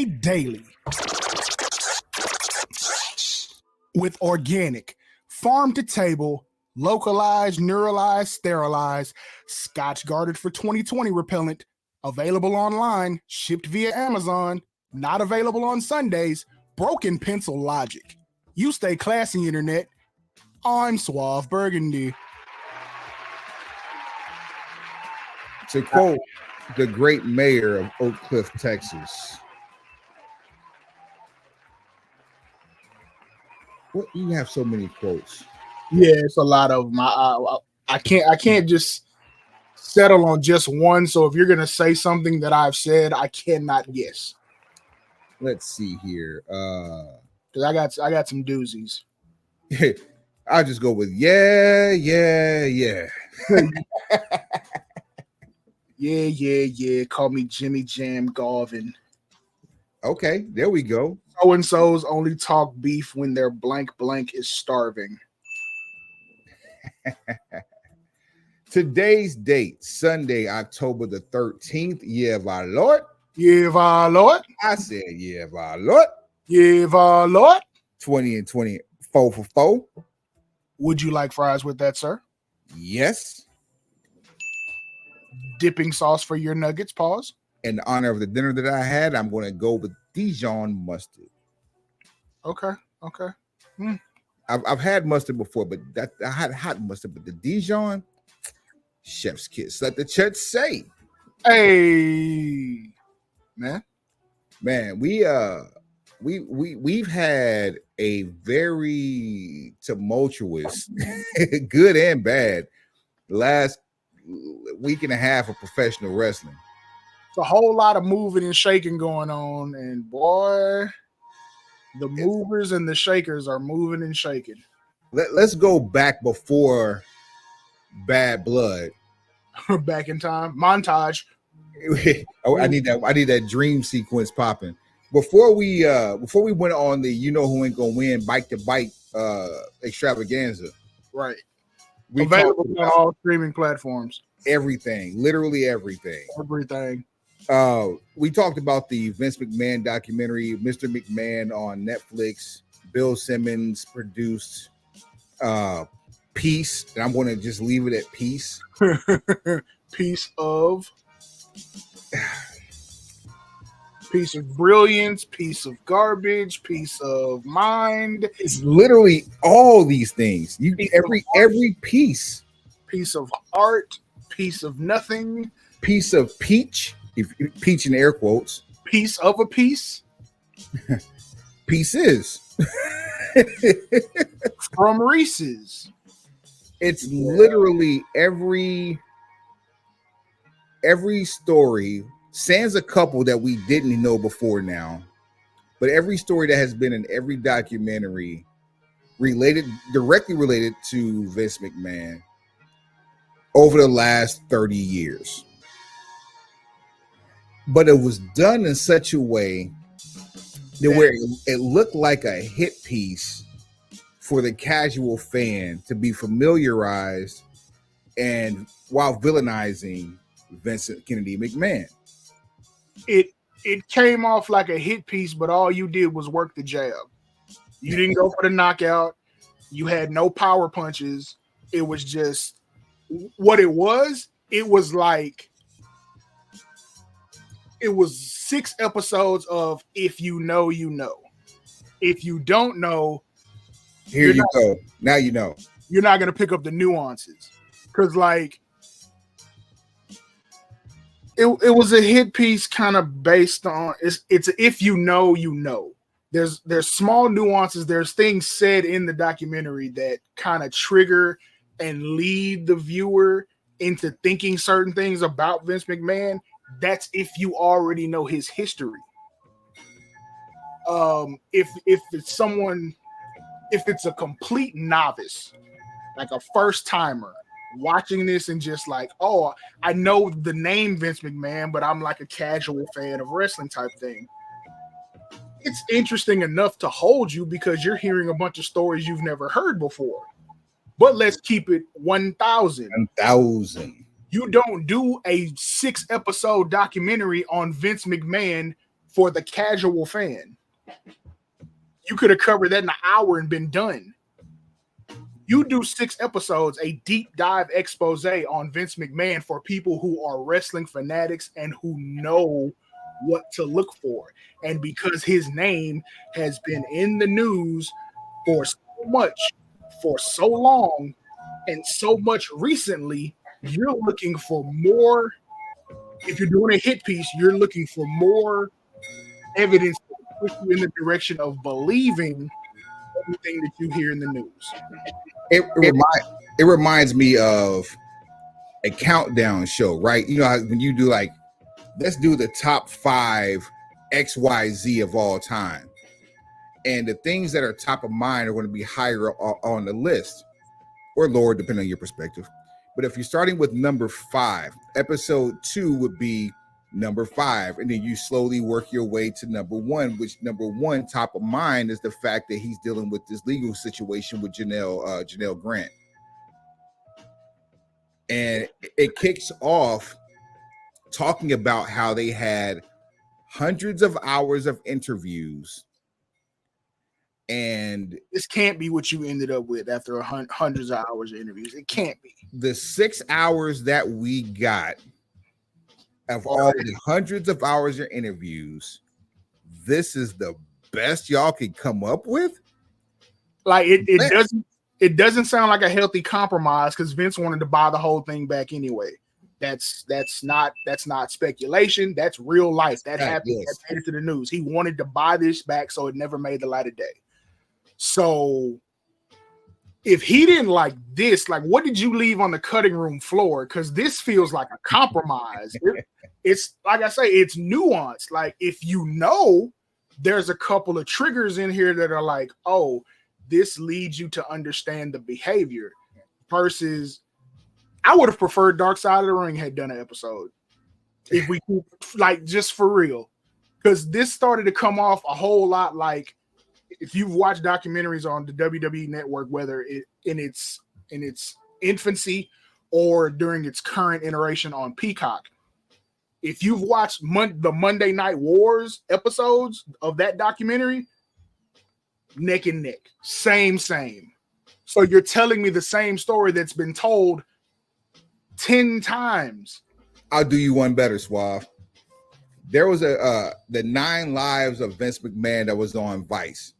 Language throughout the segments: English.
daily with organic, farm to table, localized, neuralized, sterilized, Scotch guarded for 2020 repellent, available online, shipped via Amazon, not available on Sundays, broken pencil logic. You stay classy, internet. I'm Suave Burgundy. To quote the great mayor of Oak Cliff, Texas. What, you have so many quotes. Yeah, it's a lot of them. I can't just settle on just one. So if you're gonna say something that I've said, I cannot guess. Let's see here. Because I got some doozies. I'll just go with yeah. Yeah. Call me Jimmy Jam Garvin. Okay, there we go. So-and-so's only talk beef when their blank is starving. Today's date, Sunday, October the 13th. Yeah, my Lord. Yeah, my Lord. I said, yeah, my Lord. Yeah, my Lord. 20 and 20, 4 for 4. Would you like fries with that, sir? Yes. Dipping sauce for your nuggets, pause. In honor of the dinner that I had, I'm going to go with Dijon mustard. Okay. I've had mustard before, but I had hot mustard, but the Dijon, chef's kiss. Let the church say. Hey, man, we've had a very tumultuous, good and bad, last week and a half of professional wrestling. It's a whole lot of moving and shaking going on, and boy, the movers and the shakers are moving and shaking. Let's go back before Bad Blood. Back in time, montage. I need that dream sequence popping. Before we went on the you know who ain't gonna win bike to bike extravaganza. Right. We available on all streaming platforms. Everything, literally everything. We talked about the Vince McMahon documentary, Mr. McMahon on Netflix. Bill Simmons produced Peace, and I'm going to just leave it at Peace. Piece of brilliance, piece of garbage, piece of mind. It's literally all these things. Every piece of art, piece of nothing, piece of peach. If peach in air quotes, piece of a piece, pieces from Reese's. It's literally every story. Sans a couple that we didn't know before now, but every story that has been in every documentary directly related to Vince McMahon over the last 30 years. But it was done in such a way that where it looked like a hit piece for the casual fan to be familiarized and while villainizing Vincent Kennedy McMahon. It came off like a hit piece, but all you did was work the jab. You didn't go for the knockout. You had no power punches. It was just what it was. It was like it was 6 episodes of if you know, you know. If you don't know, here you go. Now you know. You're not gonna pick up the nuances because like. It was a hit piece kind of based on it's if you know, you know. There's small nuances. There's things said in the documentary that kind of trigger and lead the viewer into thinking certain things about Vince McMahon. That's if you already know his history. If it's a complete novice, like a first timer, watching this and just like, oh, I know the name Vince McMahon, but I'm like a casual fan of wrestling type thing. It's interesting enough to hold you because you're hearing a bunch of stories you've never heard before. But let's keep it 1,000. 1,000. You don't do a 6-episode documentary on Vince McMahon for the casual fan. You could have covered that in an hour and been done. You do 6 episodes, a deep dive expose on Vince McMahon for people who are wrestling fanatics and who know what to look for. And because his name has been in the news for so much, for so long, and so much recently, you're looking for more. If you're doing a hit piece, you're looking for more evidence to push you in the direction of believing everything that you hear in the news. It reminds me of a countdown show, right? You know how when you do like, let's do the top 5 XYZ of all time, and the things that are top of mind are going to be higher on the list or lower depending on your perspective. But if you're starting with number 5, episode 2 would be number 5, and then you slowly work your way to number 1, which number 1 top of mind is the fact that he's dealing with this legal situation with Janelle Grant. And it kicks off talking about how they had hundreds of hours of interviews, and this can't be what you ended up with after hundreds of hours of interviews. It can't be. The 6 hours that we got of all the hundreds of hours of interviews, this is the best y'all could come up with. Like it doesn't sound like a healthy compromise because Vince wanted to buy the whole thing back anyway. That's not speculation. That's real life. That happened. Yes. That made it to the news. He wanted to buy this back so it never made the light of day. So if he didn't like this, like what did you leave on the cutting room floor? Because this feels like a compromise. It's like I say, it's nuanced. Like if you know there's a couple of triggers in here that are like, oh, this leads you to understand the behavior versus I would have preferred Dark Side of the Ring had done an episode. If we like just for real. Because this started to come off a whole lot like if you've watched documentaries on the WWE network, whether it in its infancy or during its current iteration on Peacock, if you've watched the Monday Night Wars episodes of that documentary, neck and neck, same. So you're telling me the same story that's been told 10 times. I'll do you one better, Suave. There was the 9 Lives of Vince McMahon that was on Vice.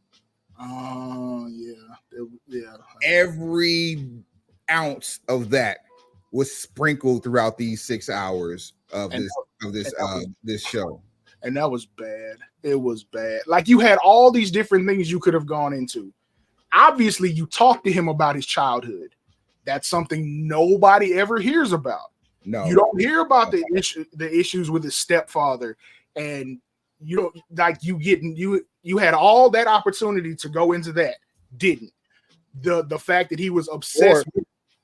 Oh, yeah. Every ounce of that was sprinkled throughout these 6 hours of this show. And that was bad. It was bad. Like you had all these different things you could have gone into. Obviously, you talked to him about his childhood. That's something nobody ever hears about. No, you don't hear about the issues with his stepfather, and you don't like you had all that opportunity to go into that. Didn't the fact that he was obsessed?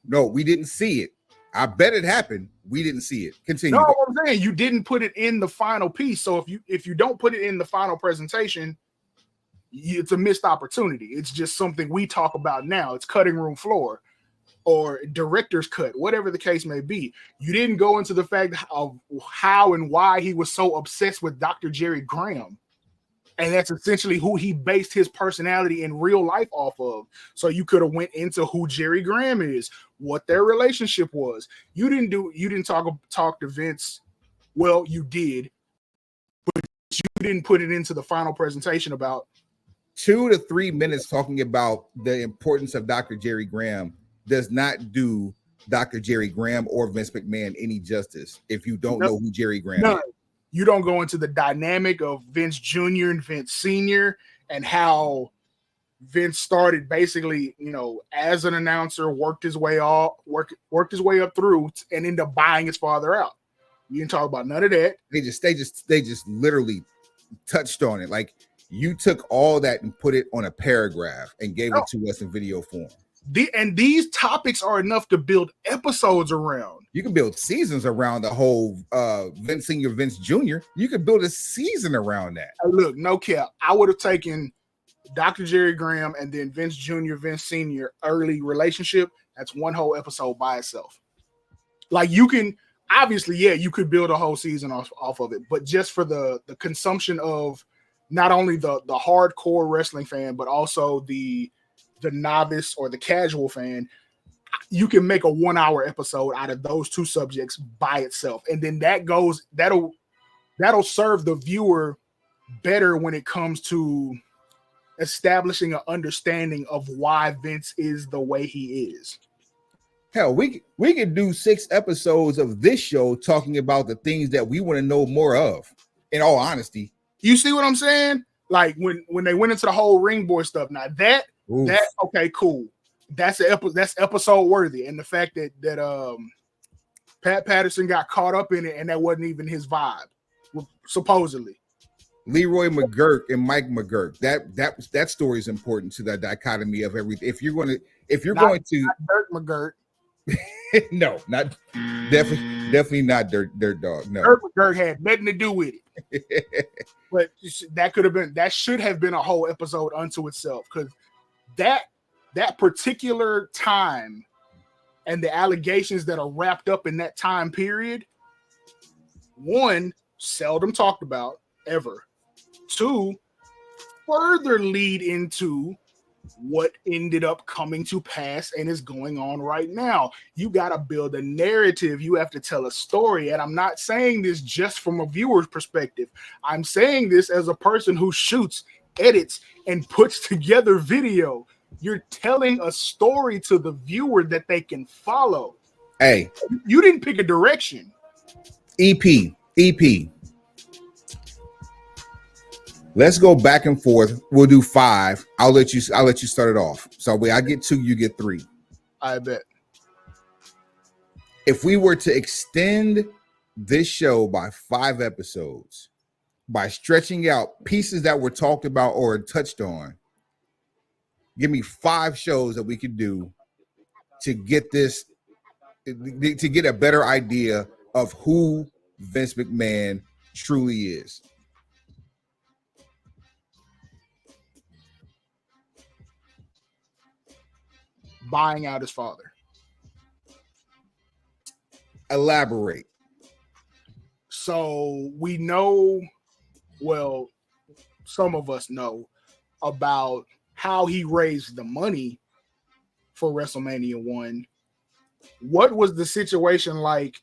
No, we didn't see it. I bet it happened. We didn't see it. Continue. No, what I'm saying, you didn't put it in the final piece. So if you don't put it in the final presentation, it's a missed opportunity. It's just something we talk about now. It's cutting room floor or director's cut, whatever the case may be. You didn't go into the fact of how and why he was so obsessed with Dr. Jerry Graham. And that's essentially who he based his personality in real life off of. So you could have went into who Jerry Graham is, what their relationship was. You didn't talk to Vince. Well, you did, but you didn't put it into the final presentation about 2 to 3 minutes talking about the importance of Dr. Jerry Graham does not do Dr. Jerry Graham or Vince McMahon any justice if you don't know who Jerry Graham is. You don't go into the dynamic of Vince Jr. and Vince Sr. and how Vince started basically, as an announcer, worked his way up through and ended up buying his father out. You didn't talk about none of that. They just literally touched on it. Like you took all that and put it on a paragraph and gave it to us in video form. These topics are enough to build episodes around. You can build seasons around the whole Vince Sr., Vince Jr. You could build a season around that. Look, no cap. I would have taken Dr. Jerry Graham and then Vince Jr., Vince Sr. early relationship. That's one whole episode by itself. Like you can obviously, yeah, you could build a whole season off of it, but just for the consumption of not only the hardcore wrestling fan, but also the novice or the casual fan, you can make a 1 hour episode out of those two subjects by itself. And then that'll serve the viewer better when it comes to establishing an understanding of why Vince is the way he is. Hell, we could do 6 episodes of this show talking about the things that we want to know more of. In all honesty, you see what I'm saying? Like when they went into the whole ring boy stuff. Now that okay, cool. That's episode worthy, and the fact that Pat Patterson got caught up in it and that wasn't even his vibe, supposedly. Leroy McGurk and Mike McGurk. That story is important to the dichotomy of everything. If you're going to Dirk McGurk. No, not definitely not Dirt Dog. No, Dirk McGurk had nothing to do with it. But that should have been a whole episode unto itself, because that particular time and the allegations that are wrapped up in that time period, one, seldom talked about ever. Two, further lead into what ended up coming to pass and is going on right now. You got to build a narrative. You have to tell a story. And I'm not saying this just from a viewer's perspective. I'm saying this as a person who shoots, edits, and puts together video. You're telling a story to the viewer that they can follow. Hey, you didn't pick a direction. EP. Let's go back and forth. We'll do 5. I'll let you start it off. So I get 2, you get 3. I bet. If we were to extend this show by 5 episodes, by stretching out pieces that were talked about or touched on, give me 5 shows that we could do to get a better idea of who Vince McMahon truly is. Buying out his father. Elaborate. So we know, well, some of us know about how he raised the money for WrestleMania 1. What was the situation like,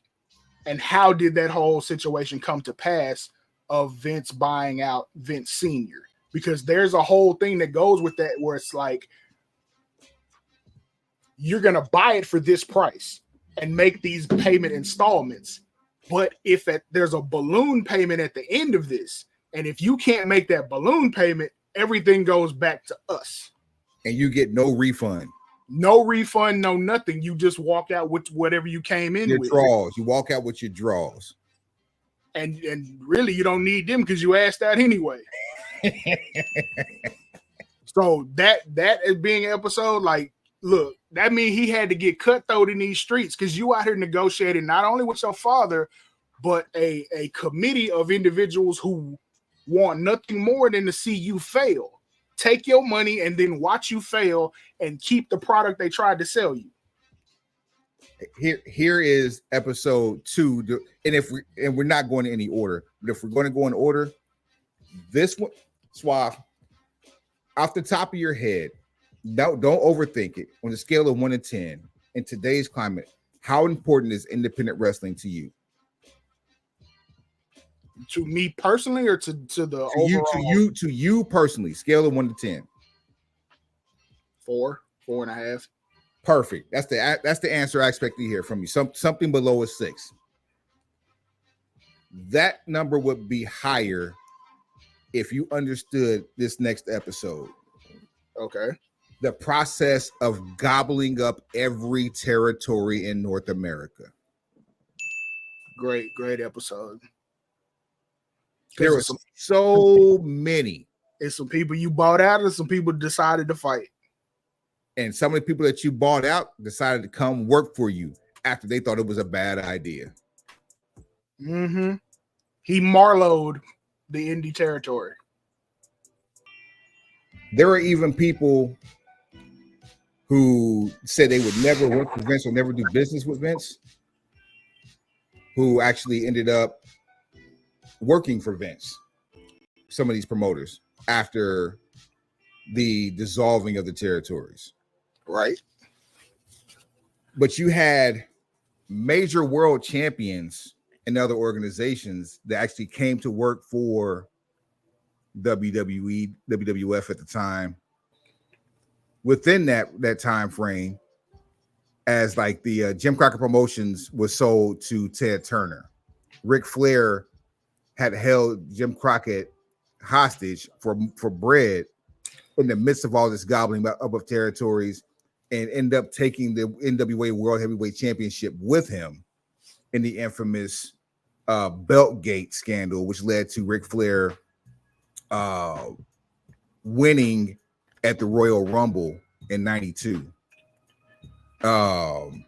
and how did that whole situation come to pass of Vince buying out Vince Sr.? Because there's a whole thing that goes with that where it's like, you're going to buy it for this price and make these payment installments. But if there's a balloon payment at the end of this, and if you can't make that balloon payment, everything goes back to us. And you get no refund. No refund, no nothing. You just walk out with whatever you came in with. Your draws. You walk out with your draws. And really, you don't need them because you asked out anyway. So that as being an episode, like, look, that means he had to get cutthroat in these streets, because you out here negotiating not only with your father, but a committee of individuals who want nothing more than to see you fail. Take your money and then watch you fail and keep the product they tried to sell you. Here is episode 2, and we're not going in any order, but if we're going to go in order, this one, Suave, off the top of your head, don't overthink it. On a scale of 1 to 10, in today's climate, how important is independent wrestling to you? To me personally, or to the overall? To you personally, scale of 1 to 10. 4.5. Perfect. That's the answer I expect to hear from you. Something below a 6. That number would be higher if you understood this next episode. Okay. The process of gobbling up every territory in North America. Great episode. There were so many. It's some people you bought out and some people decided to fight. And some of the people that you bought out decided to come work for you after they thought it was a bad idea. Mm-hmm. He Marlo'd the indie territory. There are even people who said they would never work with Vince or never do business with Vince. who actually ended up working for Vince, some of these promoters, after the dissolving of the territories. Right. But you had major world champions in other organizations that actually came to work for WWE, WWF at the time. Within that time frame, as like the Jim Crockett Promotions was sold to Ted Turner. Ric Flair had held Jim Crockett hostage for bread in the midst of all this gobbling up of territories, and end up taking the NWA World Heavyweight Championship with him in the infamous Beltgate scandal, which led to Ric Flair winning at the Royal Rumble in '92. And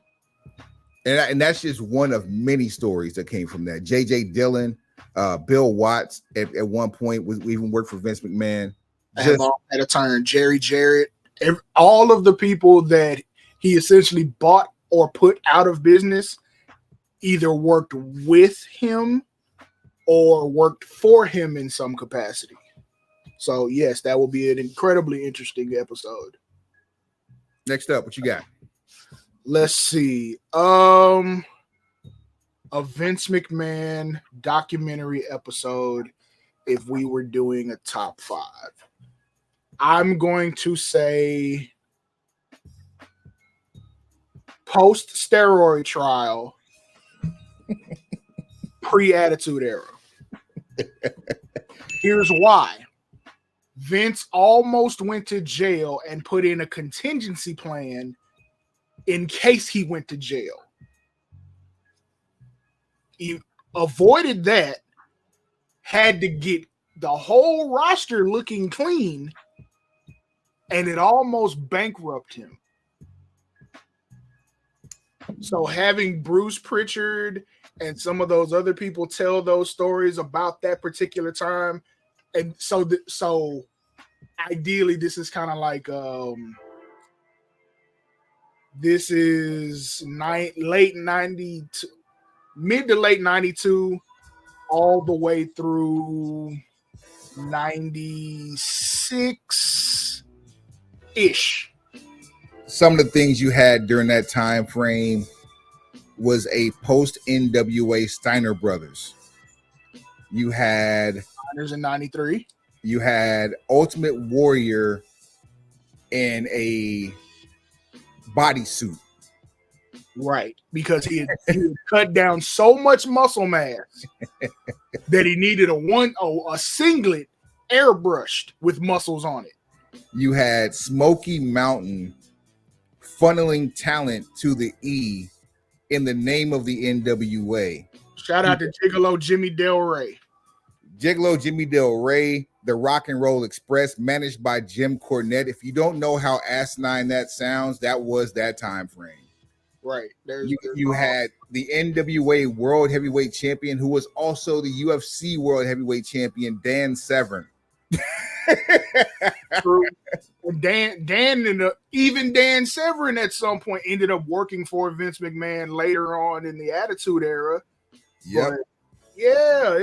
that's just one of many stories that came from that. J.J. Dillon, Bill Watts at one point was even worked for Vince McMahon. Have all had a turn. Jerry Jarrett, all of the people that he essentially bought or put out of business either worked with him or worked for him in some capacity. So yes, that will be an incredibly interesting episode. Next up, what you got? Let's see. A Vince McMahon documentary episode if we were doing a top 5. I'm going to say post-steroid trial, pre-Attitude Era. Here's why. Vince almost went to jail and put in a contingency plan in case he went to jail. He avoided that, had to get the whole roster looking clean, and it almost bankrupted him. So having Bruce Pritchard and some of those other people tell those stories about that particular time, and so ideally this is kind of like this is late 92, mid to late 92, all the way through 96-ish. Some of the things you had during that time frame was a post NWA Steiner Brothers. You had Steiner's in 93. You had Ultimate Warrior in a bodysuit. Right, because he had cut down so much muscle mass that he needed a singlet airbrushed with muscles on it. You had Smoky Mountain funneling talent to the E in the name of the NWA. Shout out to Gigolo Jimmy Del Rey. Gigolo Jimmy Del Rey, the Rock and Roll Express, managed by Jim Cornette. If you don't know how asinine that sounds, that was that time frame. Right. You had the NWA World Heavyweight Champion, who was also the UFC World Heavyweight Champion, Dan Severn. True. Even Dan Severn at some point ended up working for Vince McMahon later on in the Attitude Era. Yep. But yeah,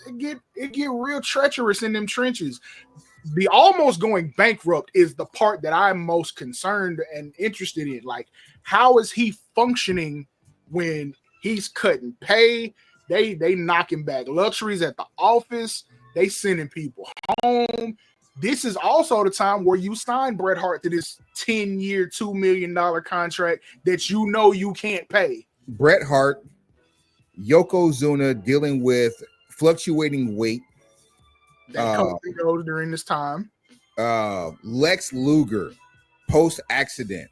it get real treacherous in them trenches. The almost going bankrupt is the part that I'm most concerned and interested in. Like, how is he functioning when he's cutting pay? They knocking back luxuries at the office. They sending people home. This is also the time where you sign Bret Hart to this 10-year, $2 million contract that you know you can't pay. Bret Hart, Yokozuna dealing with fluctuating weight. That comes and goes during this time. Lex Luger, post-accident.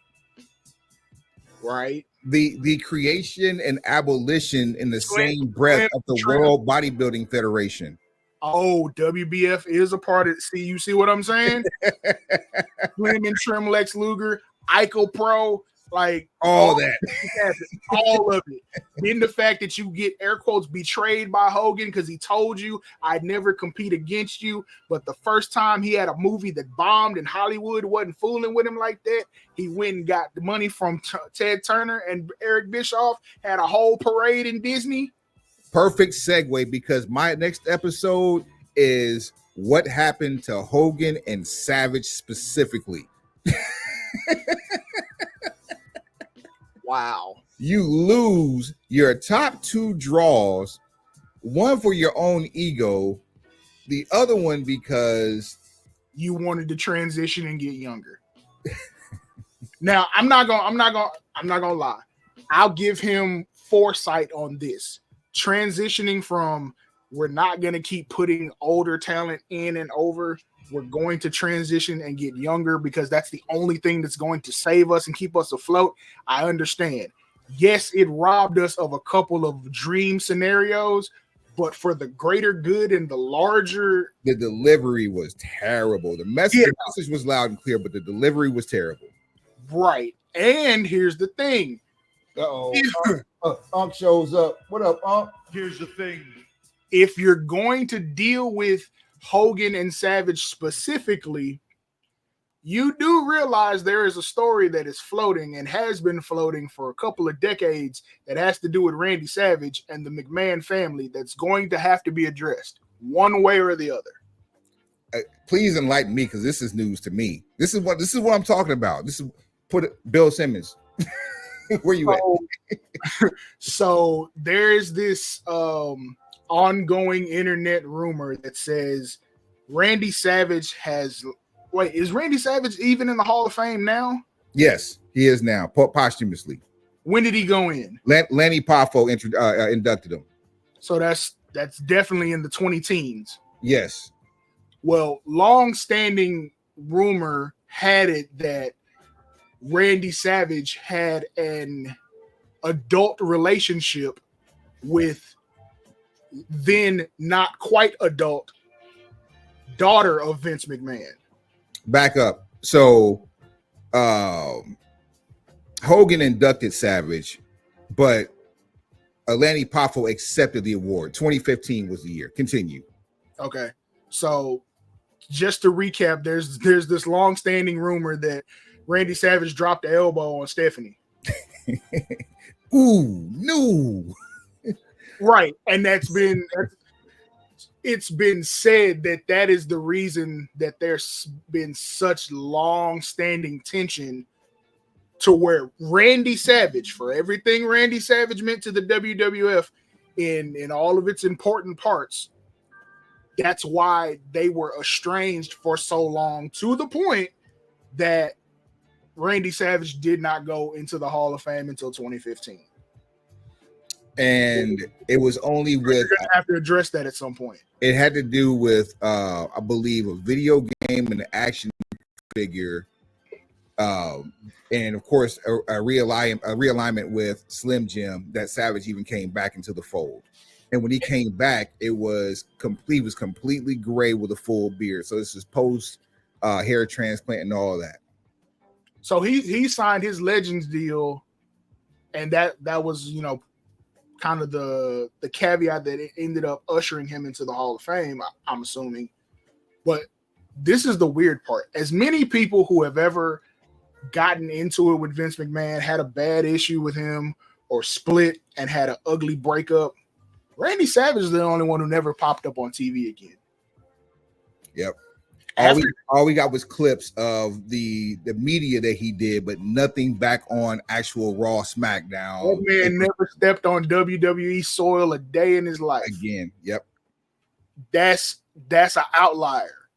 Right. The creation and abolition in the same breath of the World Bodybuilding Federation. Oh, WBF is a part of it. You see what I'm saying? Slim and Trim Lex Luger, Ico Pro, like all of it. Then the fact that you get air quotes betrayed by Hogan because he told you I'd never compete against you, but the first time he had a movie that bombed and Hollywood wasn't fooling with him like that, he went and got the money from Ted Turner and Eric Bischoff, had a whole parade in Disney. Perfect segue, because my next episode is what happened to Hogan and Savage specifically. Wow. You lose your top 2 draws, one for your own ego, the other one because you wanted to transition and get younger. Now, I'm not gonna lie. I'll give him foresight on this. Transitioning from we're not gonna keep putting older talent in and over. We're going to transition and get younger because that's the only thing that's going to save us and keep us afloat. I understand. Yes, it robbed us of a couple of dream scenarios, but for the greater good and the larger, the delivery was terrible. The message was loud and clear, but the delivery was terrible. Right. And here's the thing. Unc shows up. What up, Unc? Here's the thing. If you're going to deal with Hogan and Savage specifically, you do realize there is a story that is floating and has been floating for a couple of decades that has to do with Randy Savage and the McMahon family that's going to have to be addressed one way or the other. Please enlighten me, because this is news to me. This is what I'm talking about. This is Bill Simmons. Where you at? So there's this ongoing internet rumor that says Randy Savage has. Wait, is Randy Savage even in the Hall of Fame now? Yes, he is now, posthumously. When did he go in? Lanny Poffo inducted him. So that's definitely in the 20 teens. Yes. Well, long-standing rumor had it that Randy Savage had an adult relationship with then not quite adult daughter of Vince McMahon. Back up. So Hogan inducted Savage, but Lanny Poffo accepted the award. 2015 was the year. Continue. Okay. So just to recap, there's this long-standing rumor that Randy Savage dropped the elbow on Stephanie. Ooh, no. Right. And it's been said that is the reason that there's been such long-standing tension to where Randy Savage, for everything Randy Savage meant to the WWF in all of its important parts, that's why they were estranged for so long, to the point that Randy Savage did not go into the Hall of Fame until 2015. And it was only with, you're gonna have to address that at some point. It had to do with I believe a video game and an action figure, and of course a realignment with Slim Jim that Savage even came back into the fold. And when he came back, it was completely gray with a full beard. So this is post hair transplant and all that. So he signed his Legends deal, and that was, you know, kind of the caveat that it ended up ushering him into the Hall of Fame, I'm assuming. But this is the weird part. As many people who have ever gotten into it with Vince McMahon, had a bad issue with him, or split and had an ugly breakup, Randy Savage is the only one who never popped up on TV again. Yep. All we got was clips of the media that he did, but nothing back on actual Raw, SmackDown. That man never stepped on WWE soil a day in his life. Again, yep. That's an outlier.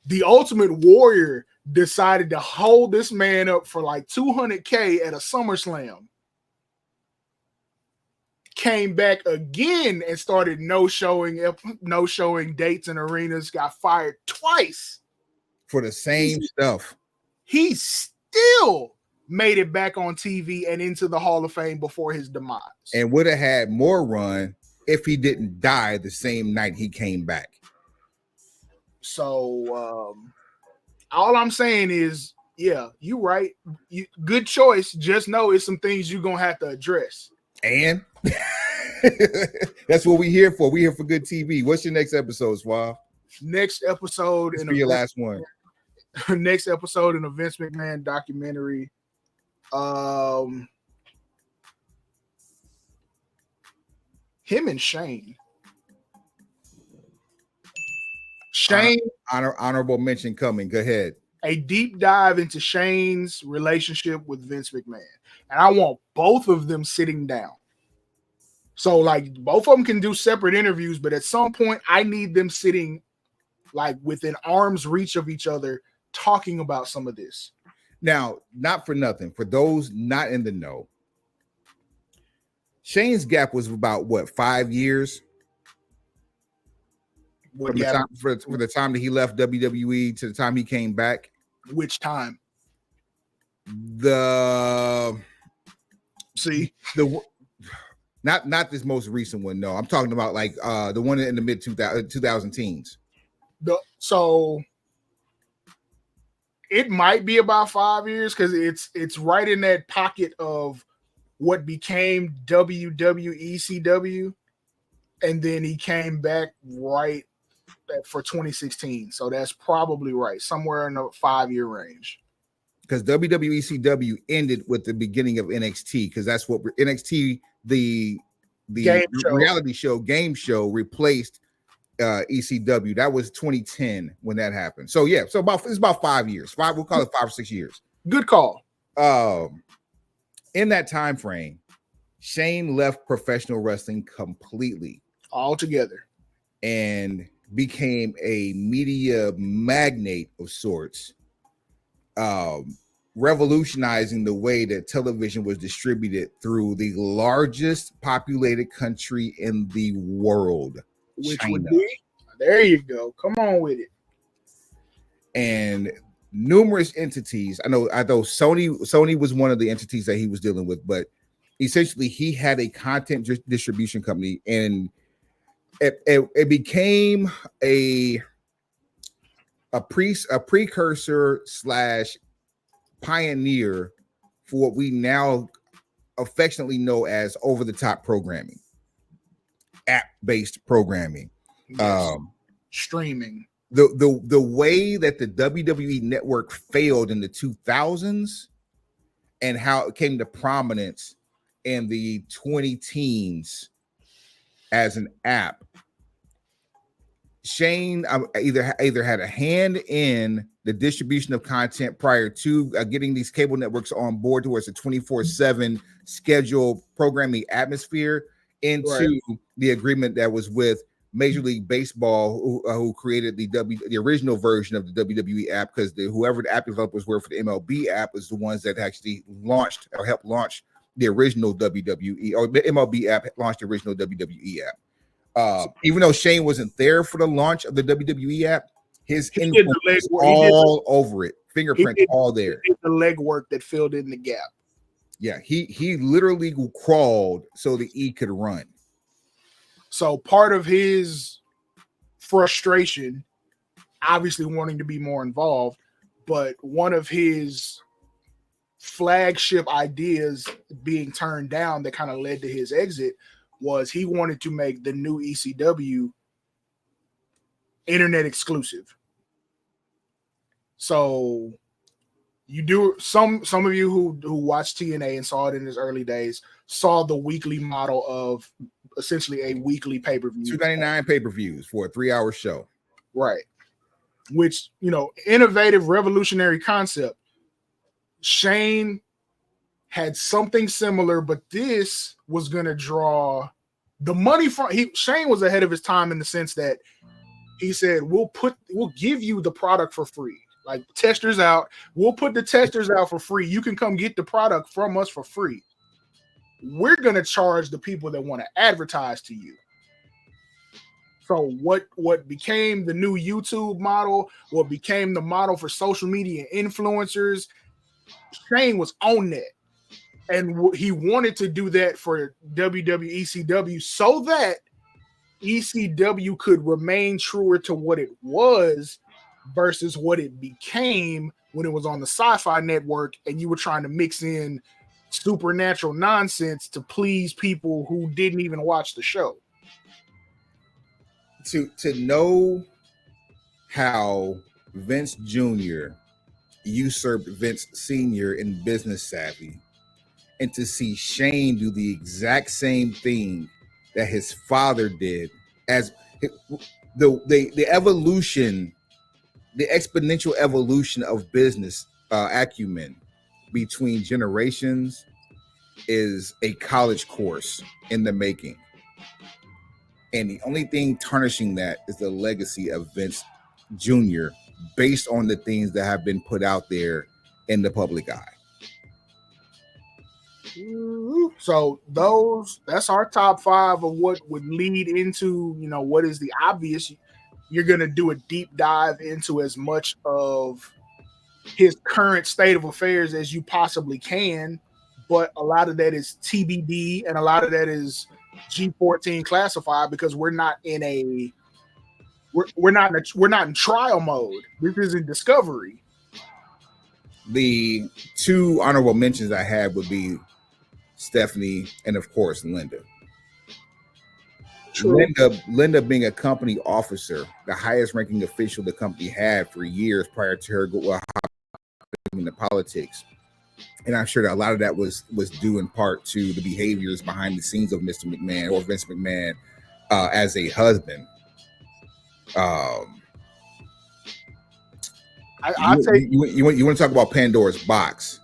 The Ultimate Warrior decided to hold this man up for like $200K at a SummerSlam. Came back again and started no-showing dates and arenas, got fired twice. For the same stuff. He still made it back on TV and into the Hall of Fame before his demise. And would have had more run if he didn't die the same night he came back. So all I'm saying is, yeah, you're right. Good choice. Just know it's some things you're going to have to address. And that's what we're here for. We're here for good TV. What's your next episode, Suave? Next episode in your last one. Next episode in a Vince McMahon documentary. Him and Shane. Shane, honorable mention coming. Go ahead. A deep dive into Shane's relationship with Vince McMahon. And I want both of them sitting down. So, like, both of them can do separate interviews, but at some point, I need them sitting, like, within arm's reach of each other, talking about some of this. Now, not for nothing, for those not in the know, Shane's gap was about, what, 5 years? For the time that he left WWE to the time he came back. Which time? Not this most recent one. No, I'm talking about like the one in the mid 2000 teens. So it might be about 5 years because it's right in that pocket of what became WWECW, and then he came back right for 2016. So that's probably right, somewhere in the 5-year range. Because WWECW ended with the beginning of NXT, because that's what NXT, the reality show, game show, replaced ECW. That was 2010 when that happened. So yeah, so it's about 5 years. We'll call it 5 or 6 years. Good call. In that time frame, Shane left professional wrestling completely, altogether, and became a media magnate of sorts, revolutionizing the way that television was distributed through the largest populated country in the world, which China. Would be, there you go, come on with it. And numerous entities. I know Sony was one of the entities that he was dealing with, but essentially he had a content distribution company, and it became a precursor / pioneer for what we now affectionately know as over-the-top programming, app-based programming, yes. Streaming. The way that the WWE network failed in the 2000s and how it came to prominence in the 2010s as an app. Shane either had a hand in the distribution of content prior to getting these cable networks on board towards a 24/7 scheduled programming atmosphere, into the agreement that was with Major League Baseball, who created the original version of the WWE app, because whoever the app developers were for the MLB app was the ones that actually launched or helped launch the original WWE, or the MLB app launched the original WWE app. Even though Shane wasn't there for the launch of the WWE app, his influence was all over it, fingerprints all there. He did the legwork that filled in the gap. Yeah, he literally crawled so the E could run. So part of his frustration, obviously wanting to be more involved, but one of his flagship ideas being turned down that kind of led to his exit was he wanted to make the new ECW internet exclusive. So you do some of you who watched TNA and saw it in its early days saw the weekly model of essentially a weekly pay-per-view. $2.99 pay-per-views for a 3-hour show. Right. Which, innovative, revolutionary concept. Shane had something similar, but this was going to draw the money from Shane was ahead of his time in the sense that he said, we'll give you the product for free. Like, testers out. We'll put the testers out for free. You can come get the product from us for free. We're going to charge the people that want to advertise to you. So what became the new YouTube model, what became the model for social media influencers, Shane was on that. And he wanted to do that for WWECW so that ECW could remain truer to what it was versus what it became when it was on the Sci-Fi Network and you were trying to mix in supernatural nonsense to please people who didn't even watch the show. To know how Vince Jr. usurped Vince Sr. in business savvy, and to see Shane do the exact same thing that his father did, as the evolution, the exponential evolution of business acumen between generations is a college course in the making. And the only thing tarnishing that is the legacy of Vince Jr. based on the things that have been put out there in the public eye. So that's our top 5 of what would lead into, what is the obvious. You're going to do a deep dive into as much of his current state of affairs as you possibly can. But a lot of that is TBD and a lot of that is G14 classified, because we're not in trial mode. This isn't discovery. The 2 honorable mentions I had would be Stephanie and of course Linda. True. Linda being a company officer, the highest ranking official the company had for years prior to her hopping into politics. And I'm sure that a lot of that was due in part to the behaviors behind the scenes of Mr. McMahon or Vince McMahon as a husband. You want to talk about Pandora's box?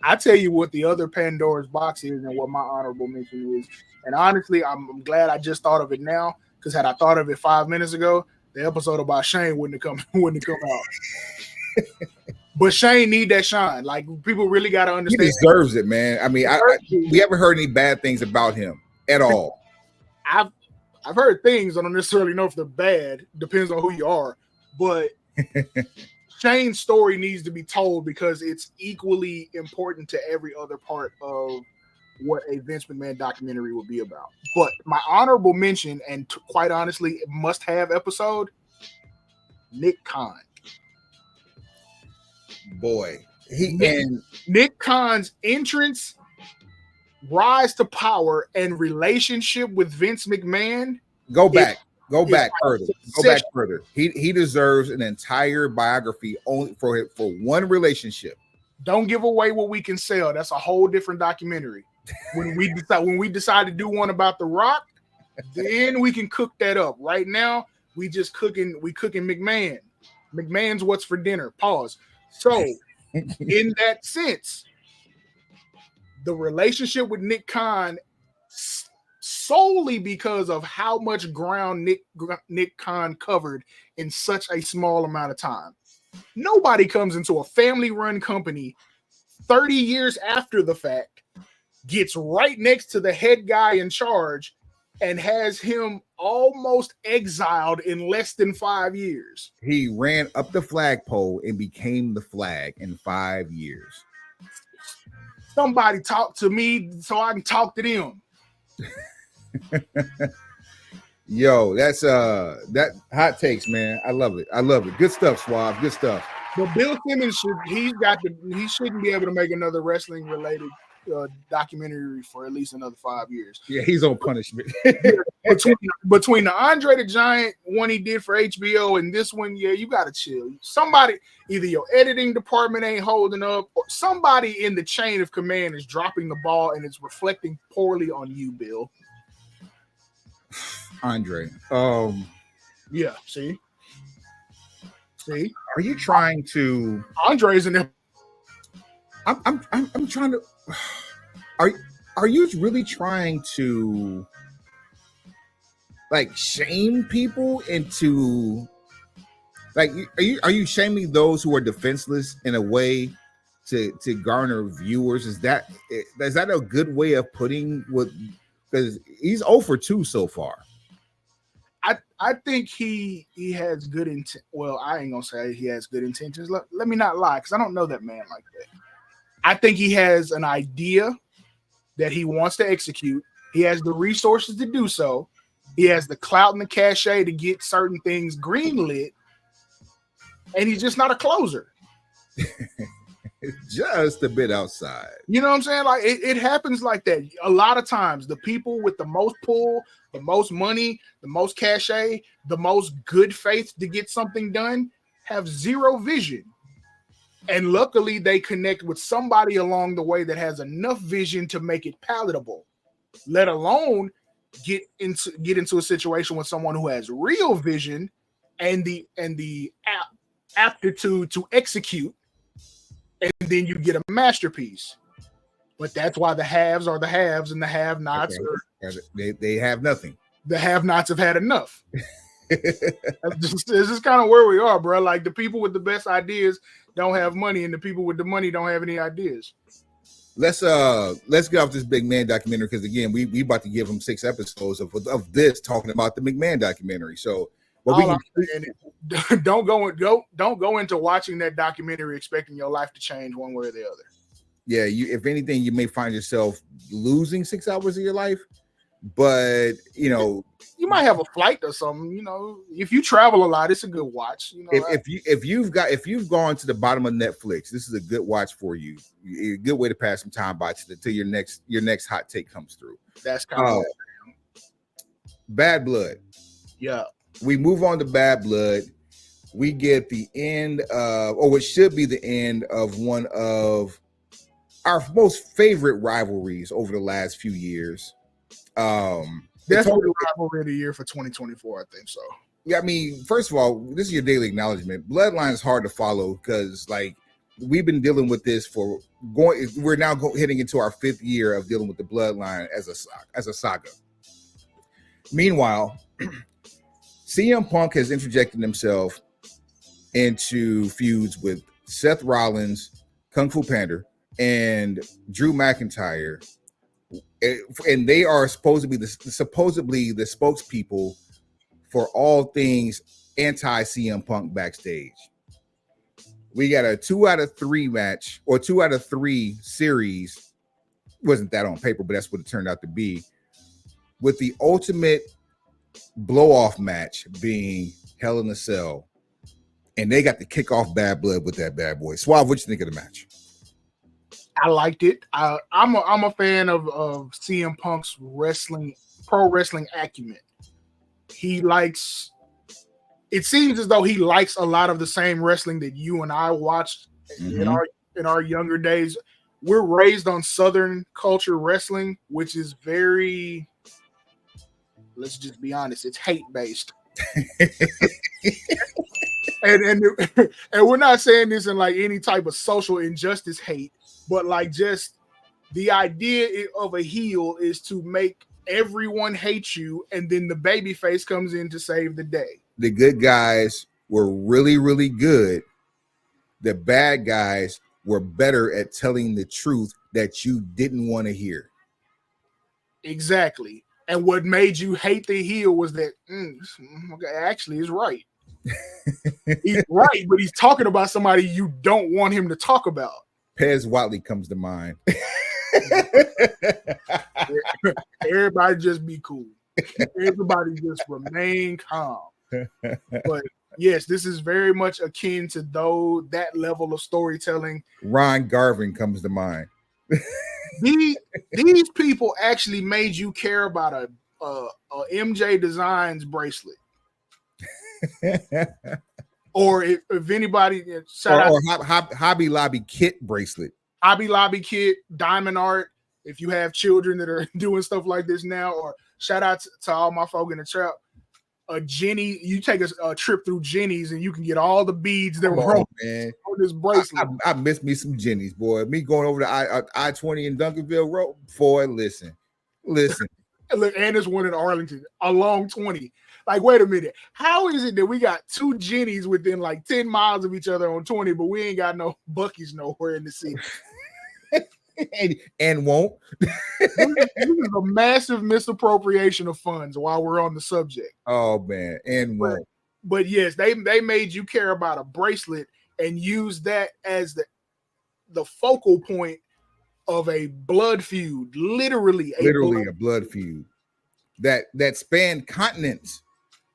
I tell you what the other Pandora's box is and what my honorable mention is. And honestly, I'm glad I just thought of it now, because had I thought of it 5 minutes ago, the episode about Shane wouldn't have come out. But Shane need that shine. Like, people really got to understand. He deserves it, man. I mean, we haven't heard any bad things about him at all. I've heard things. I don't necessarily know if they're bad. Depends on who you are. But Shane's story needs to be told, because it's equally important to every other part of what a Vince McMahon documentary would be about. But my honorable mention, and quite honestly, must-have episode, Nick Khan. Boy, Nick Khan's entrance, rise to power, and relationship with Vince McMahon. Go back further. He deserves an entire biography only for one relationship. Don't give away what we can sell. That's a whole different documentary. When we decide to do one about The Rock, then we can cook that up. Right now, we cooking McMahon. McMahon's what's for dinner. Pause. So, in that sense, the relationship with Nick Khan, solely because of how much ground Nick Khan covered in such a small amount of time. Nobody comes into a family-run company 30 years after the fact, gets right next to the head guy in charge, and has him almost exiled in less than 5 years. He ran up the flagpole and became the flag in 5 years. Somebody talk to me so I can talk to them. Yo, that's that hot takes, man. I love it. Good stuff, Suave. Good stuff. But Bill Simmons he shouldn't be able to make another wrestling related documentary for at least another 5 years. Yeah, he's on punishment. between the Andre the Giant one he did for HBO and this one, yeah, you gotta chill. Somebody, either your editing department ain't holding up, or somebody in the chain of command is dropping the ball and it's reflecting poorly on you, Bill. Andre. Yeah, see? Are you trying to Andre's in there? I'm trying to. Are you really trying to like shame people into like are you shaming those who are defenseless in a way to garner viewers? Is that a good way of putting what? Because he's 0 for 2 so far. I think he has good intent. Well, I ain't gonna say he has good intentions. Let me not lie, because I don't know that man like that. I think he has an idea that he wants to execute. He has the resources to do so. He has the clout and the cachet to get certain things greenlit, and he's just not a closer. Just a bit outside. You know what I'm saying? Like it happens like that. A lot of times, the people with the most pull, the most money, the most cachet, the most good faith to get something done have zero vision. And luckily, they connect with somebody along the way that has enough vision to make it palatable, let alone get into a situation with someone who has real vision and the aptitude to execute, and then you get a masterpiece. But that's why the haves are the haves and the have-nots they have nothing. The have-nots have had enough. This is kind of where we are, bro. Like the people with the best ideas don't have money, and the people with the money don't have any ideas. Let's get off this big man documentary, because again, we about to give him 6 episodes of this talking about the McMahon documentary. So, but don't go into watching that documentary expecting your life to change one way or the other. Yeah, if anything, you may find yourself losing 6 hours of your life, but you might have a flight or something. If you travel a lot, it's a good watch. If you've gone to the bottom of Netflix, this is a good watch for you. A good way to pass some time by till your next hot take comes through. That's kind of Bad Blood. Yeah, we move on to Bad Blood. We get the end of, or what should be the end of, one of our most favorite rivalries over the last few years. Definitely the rivalry of the year for 2024, I think so. Yeah, I mean, first of all, this is your daily acknowledgement. Bloodline is hard to follow because, like, we've been dealing with this we're now heading into our 5th year of dealing with the Bloodline as a saga. Meanwhile, CM Punk has interjected himself into feuds with Seth Rollins, Kung Fu Panda, and Drew McIntyre, and they are supposed to be the spokespeople for all things anti-CM Punk backstage. We got a 2 out of 3 match, or 2 out of 3 series. Wasn't that on paper, but that's what it turned out to be, with the ultimate blow-off match being Hell in a Cell, and they got to kick off Bad Blood with that bad boy. Suave, what you think of the match? I liked it. I'm a fan of CM Punk's pro wrestling acumen. It seems as though he likes a lot of the same wrestling that you and I watched in our younger days. We're raised on Southern culture wrestling, which is very, let's just be honest, it's hate based. and we're not saying this in like any type of social injustice hate, but like just the idea of a heel is to make everyone hate you, and then the baby face comes in to save the day. The good guys were really, really good. The bad guys were better at telling the truth that you didn't want to hear. Exactly. And what made you hate the heel was that okay, actually he's right. He's right, but he's talking about somebody you don't want him to talk about. Pez Watley comes to mind. Everybody just be cool. Everybody just remain calm. But yes, this is very much akin to that level of storytelling. Ron Garvin comes to mind. These people actually made you care about a MJ Designs bracelet. Or if anybody, Hobby Lobby kit bracelet. Hobby Lobby kit, diamond art. If you have children that are doing stuff like this now, or shout out to all my folk in the trap. Jenny, you take a trip through Jenny's and you can get all the beads that were on this bracelet. I miss me some Jenny's, boy. Me going over to I-20 in Duncanville Road, boy. Listen. Look, and there's one in Arlington along 20. Like, wait a minute. How is it that we got 2 Jennies within like 10 miles of each other on 20, but we ain't got no Buc-ee's nowhere in the city? and won't. This is a massive misappropriation of funds while we're on the subject. Oh, man. And won't. But yes, they made you care about a bracelet and use that as the focal point of a blood feud. Literally a blood feud that spanned continents.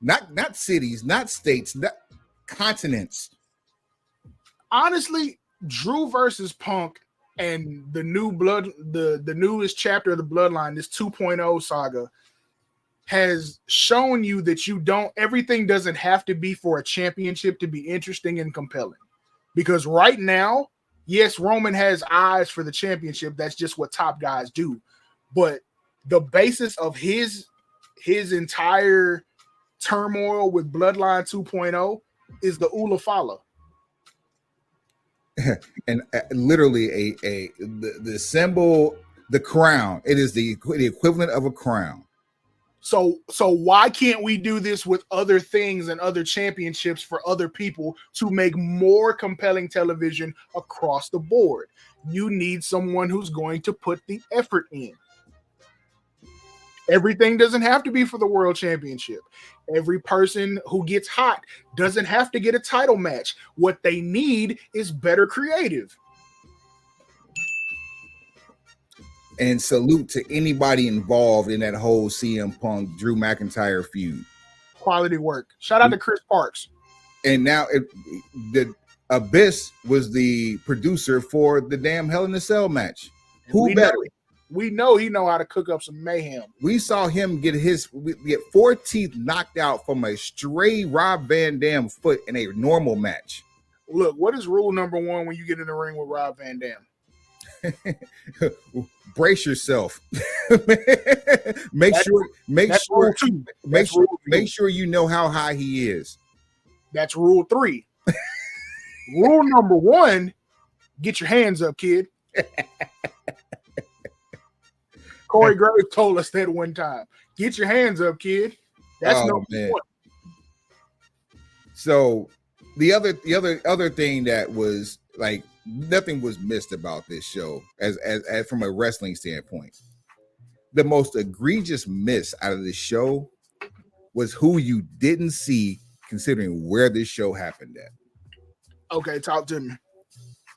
Not cities, not states, not continents. Honestly, Drew versus Punk and the newest chapter of the Bloodline, this 2.0 saga, has shown you that everything doesn't have to be for a championship to be interesting and compelling. Because right now, yes, Roman has eyes for the championship. That's just what top guys do. But the basis of his his entire turmoil with Bloodline 2.0 is the Ulafala. And literally the symbol, the crown. It is the equivalent of a crown. So why can't we do this with other things and other championships for other people to make more compelling television across the board? You need someone who's going to put the effort in. Everything doesn't have to be for the world championship. Every person who gets hot doesn't have to get a title match. What they need is better creative. And salute to anybody involved in that whole CM Punk Drew McIntyre feud. Quality work. Shout out to Chris Parks. And now the Abyss was the producer for the damn Hell in a Cell match. Who better? We know he know how to cook up some mayhem. We saw him get 4 teeth knocked out from a stray Rob Van Dam foot in a normal match. Look, what is rule number 1 when you get in the ring with Rob Van Dam? Brace yourself. make sure you know how high he is. That's rule 3. Rule number 1, get your hands up, kid. Corey Graves told us that one time. Get your hands up, kid. That's number 1. So the other thing that was like, nothing was missed about this show as from a wrestling standpoint. The most egregious miss out of the show was who you didn't see, considering where this show happened at. Okay, talk to me.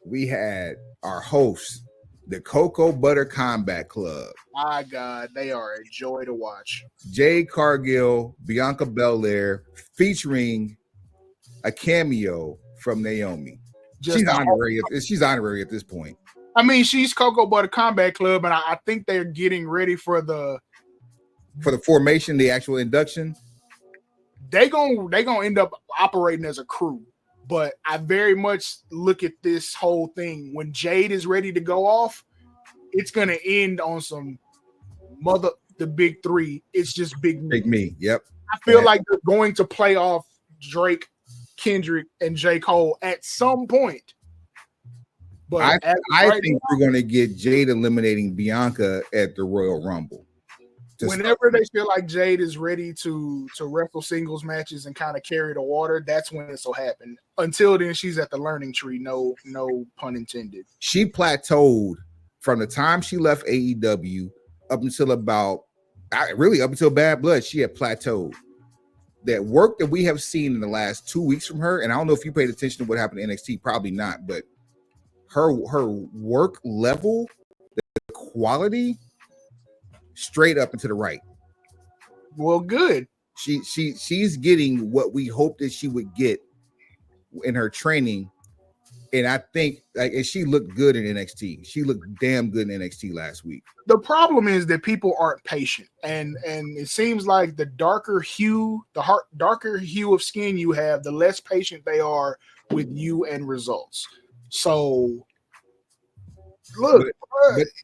We had our hosts, the Cocoa Butter Combat Club. My God, they are a joy to watch. Jade Cargill, Bianca Belair, featuring a cameo from Naomi. She's honorary at this point. I mean, she's Cocoa Butter Combat Club, and I think they're getting ready for the formation, the actual induction. They gonna end up operating as a crew. But I very much look at this whole thing when Jade is ready to go off, it's gonna end on some the big 3. It's just big me. Big me. Yep. I feel like they're going to play off Drake, Kendrick, and J. Cole at some point. But I think we're going to get Jade eliminating Bianca at the Royal Rumble. Whenever they feel like Jade is ready to wrestle singles matches and kind of carry the water, that's when this will happen. Until then, she's at the learning tree. No pun intended. She plateaued from the time she left AEW up until Bad Blood. She had plateaued. That work that we have seen in the last 2 weeks from her, and I don't know if you paid attention to what happened in NXT, probably not, but her work level, the quality, straight up and to the right. Well, good. She's getting what we hoped that she would get in her training, and I think and she looked good in NXT. She looked damn good in NXT last week. The problem is that people aren't patient, and it seems like the darker hue of skin you have, the less patient they are with you and results. So look,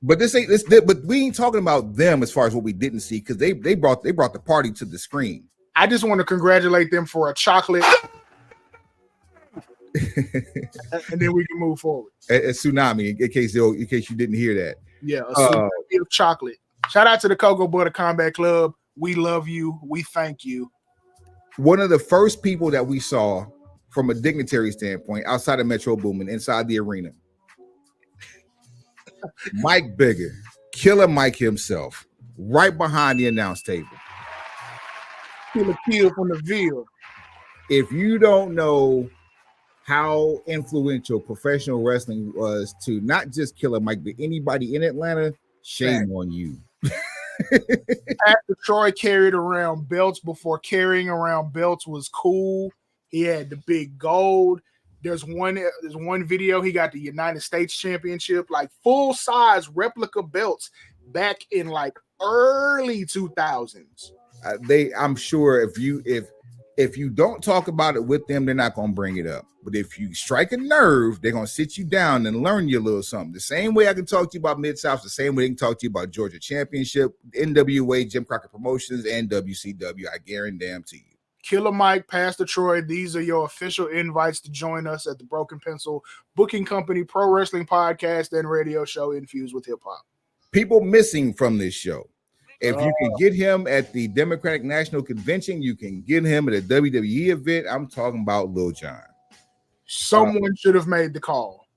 but this ain't this. But we ain't talking about them as far as what we didn't see, because they brought the party to the screen. I just want to congratulate them for a chocolate. And then we can move forward. A tsunami, in case you didn't hear that. Yeah, a tsunami of chocolate. Shout out to the Cocoa Butter Combat Club. We love you. We thank you. One of the first people that we saw from a dignitary standpoint outside of Metro Boomin, inside the arena, Mike Bigger, Killer Mike himself, right behind the announce table. Kill from the Ville. If you don't know how influential professional wrestling was to not just Killer Mike, but anybody in Atlanta, shame on you. After Troy carried around belts before carrying around belts was cool. He had the big gold. There's one video he got the United States Championship, like full size replica belts back in like early 2000s. I'm sure if If you don't talk about it with them, they're not going to bring it up. But if you strike a nerve, they're going to sit you down and learn you a little something. The same way I can talk to you about Mid-South, the same way they can talk to you about Georgia Championship, NWA, Jim Crockett Promotions, and WCW. I guarantee you. Killer Mike, Pastor Troy, these are your official invites to join us at the Broken Pencil Booking Company Pro Wrestling Podcast and Radio Show infused with hip hop. People missing from this show. If you can get him at the Democratic National Convention, you can get him at a WWE event. I'm talking about Lil Jon. Someone should have made the call.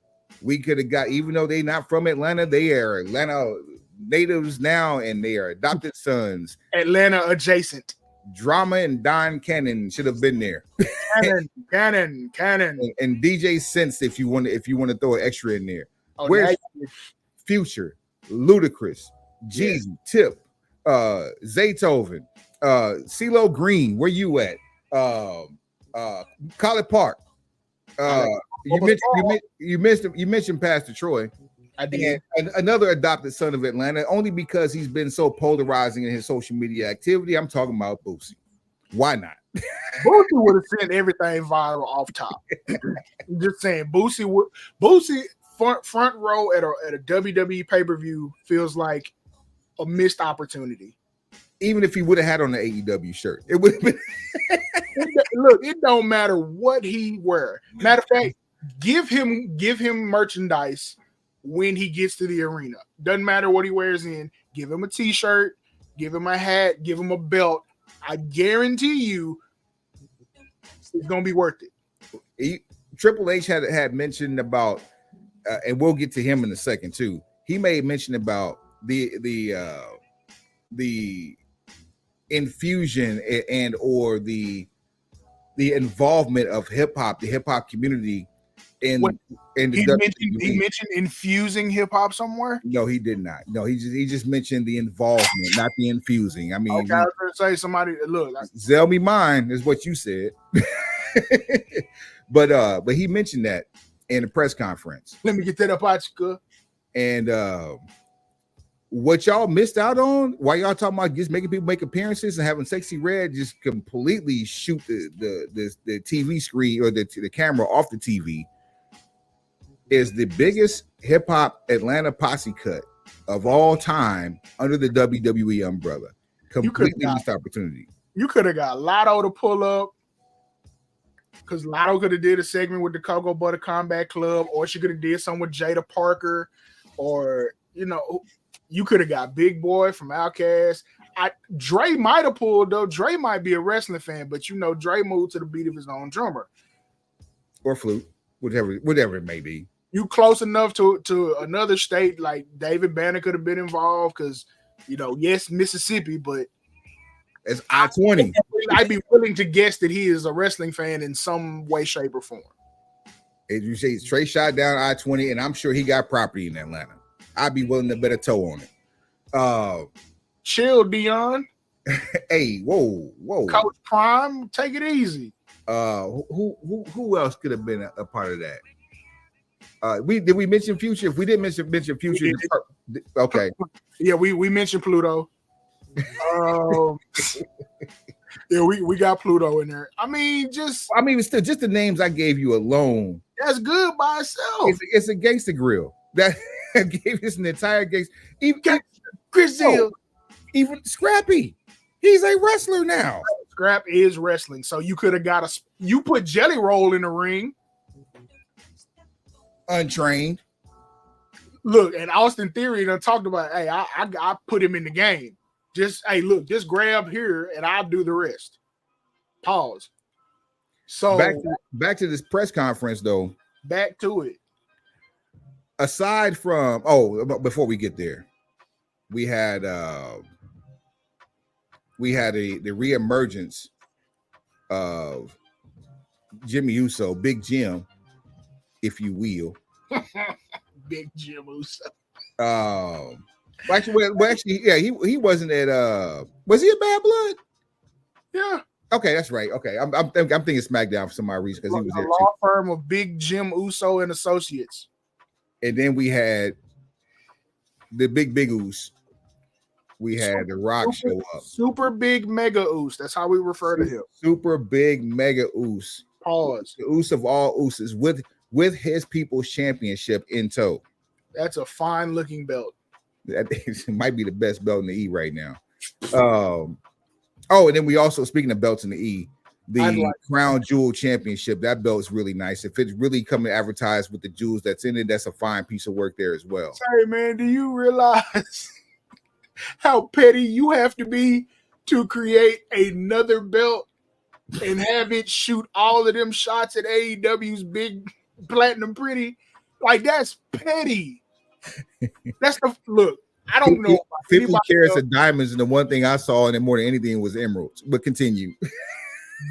We could have got, even though they're not from Atlanta, they are Atlanta natives now, and they are adopted sons. Atlanta adjacent. Drama and Don Cannon should have been there. Cannon. And DJ Sense, if you want to throw an extra in there. Oh, where's Future, Ludacris, Jeezy, Tip, Zaytoven, CeeLo Green, where you at? College Park. You mentioned Pastor Troy. I did. And another adopted son of Atlanta, only because he's been so polarizing in his social media activity. I'm talking about Boosie. Why not? Boosie would have sent everything viral off top. I'm just saying, Boosie front row at a WWE pay-per-view feels like a missed opportunity. Even if he would have had on the AEW shirt, it would have been. Look, it don't matter what he wear. Matter of fact, give him merchandise when he gets to the arena. Doesn't matter what he wears in. Give him a t-shirt, give him a hat, give him a belt. I guarantee you it's gonna be worth it. Triple H had mentioned about, and we'll get to him in a second too. He made mention about the infusion and or the involvement of hip hop, the hip hop community in the he mentioned infusing hip hop somewhere. No, he did not. No, he just mentioned the involvement, not the infusing. I mean, okay, I was gonna say somebody look. Zell me mine is what you said, but he mentioned that in a press conference. Let me get that up out you. And what y'all missed out on while y'all talking about just making people make appearances and having Sexy Red just completely shoot the TV screen or the camera off the TV is the biggest hip hop Atlanta posse cut of all time under the WWE umbrella. Completely missed opportunity. You could have got Lotto to pull up because Lotto could have did a segment with the Cocoa Butter Combat Club, or she could have did something with Jada Parker, or you could have got Big Boy from Outkast. Dre might have pulled though. Dre might be a wrestling fan, but Dre moved to the beat of his own drummer or flute, whatever it may be. You close enough to another state, like David Banner could have been involved because yes, Mississippi, but it's I-20. I'd be willing to guess that he is a wrestling fan in some way, shape, or form. As you say, straight shot down I-20, and I'm sure he got property in Atlanta. I'd be willing to bet a toe on it. Chill, Dion. Hey, whoa. Coach Prime, take it easy. Who else could have been a part of that? Did we mention Future? If we didn't mention Future, okay. Yeah, we mentioned Pluto. Yeah, we got Pluto in there. Still, just the names I gave you alone. That's good by itself. It's a gangster grill. That gave us an entire gangster. Even Chris Hill, even Scrappy. He's a wrestler now. Scrap is wrestling. So you could have you put Jelly Roll in the ring. Untrained. Look, and Austin Theory done talked about, hey, I put him in the game. Just grab here and I'll do the rest. Pause. So back to this press conference though. Back to it. Aside from before we get there, we had the reemergence of Jimmy Uso, Big Jim, if you will. Big Jim Uso. Actually, yeah, he wasn't at was he a Bad Blood? Yeah. Okay, that's right. Okay, I'm thinking SmackDown for some reason because he was there. Law firm of Big Jim Uso and Associates. And then we had the Big Uso we had The Rock show up. Super big mega Oos. That's how we refer to him. Super big mega Oos. Pause. The Oos of all Ooses with his People's Championship in tow. That's a fine looking belt. That might be the best belt in the E right now. And then we also, speaking of belts in the E, the Crown Jewel Championship. That belt is really nice. If it's really coming advertised with the jewels that's in it, that's a fine piece of work there as well. Sorry, man. Do you realize how petty you have to be to create another belt and have it shoot all of them shots at AEW's big platinum pretty? Like, that's petty. That's the look. I don't know. 50 carats of diamonds, and the one thing I saw in it more than anything was emeralds. But continue.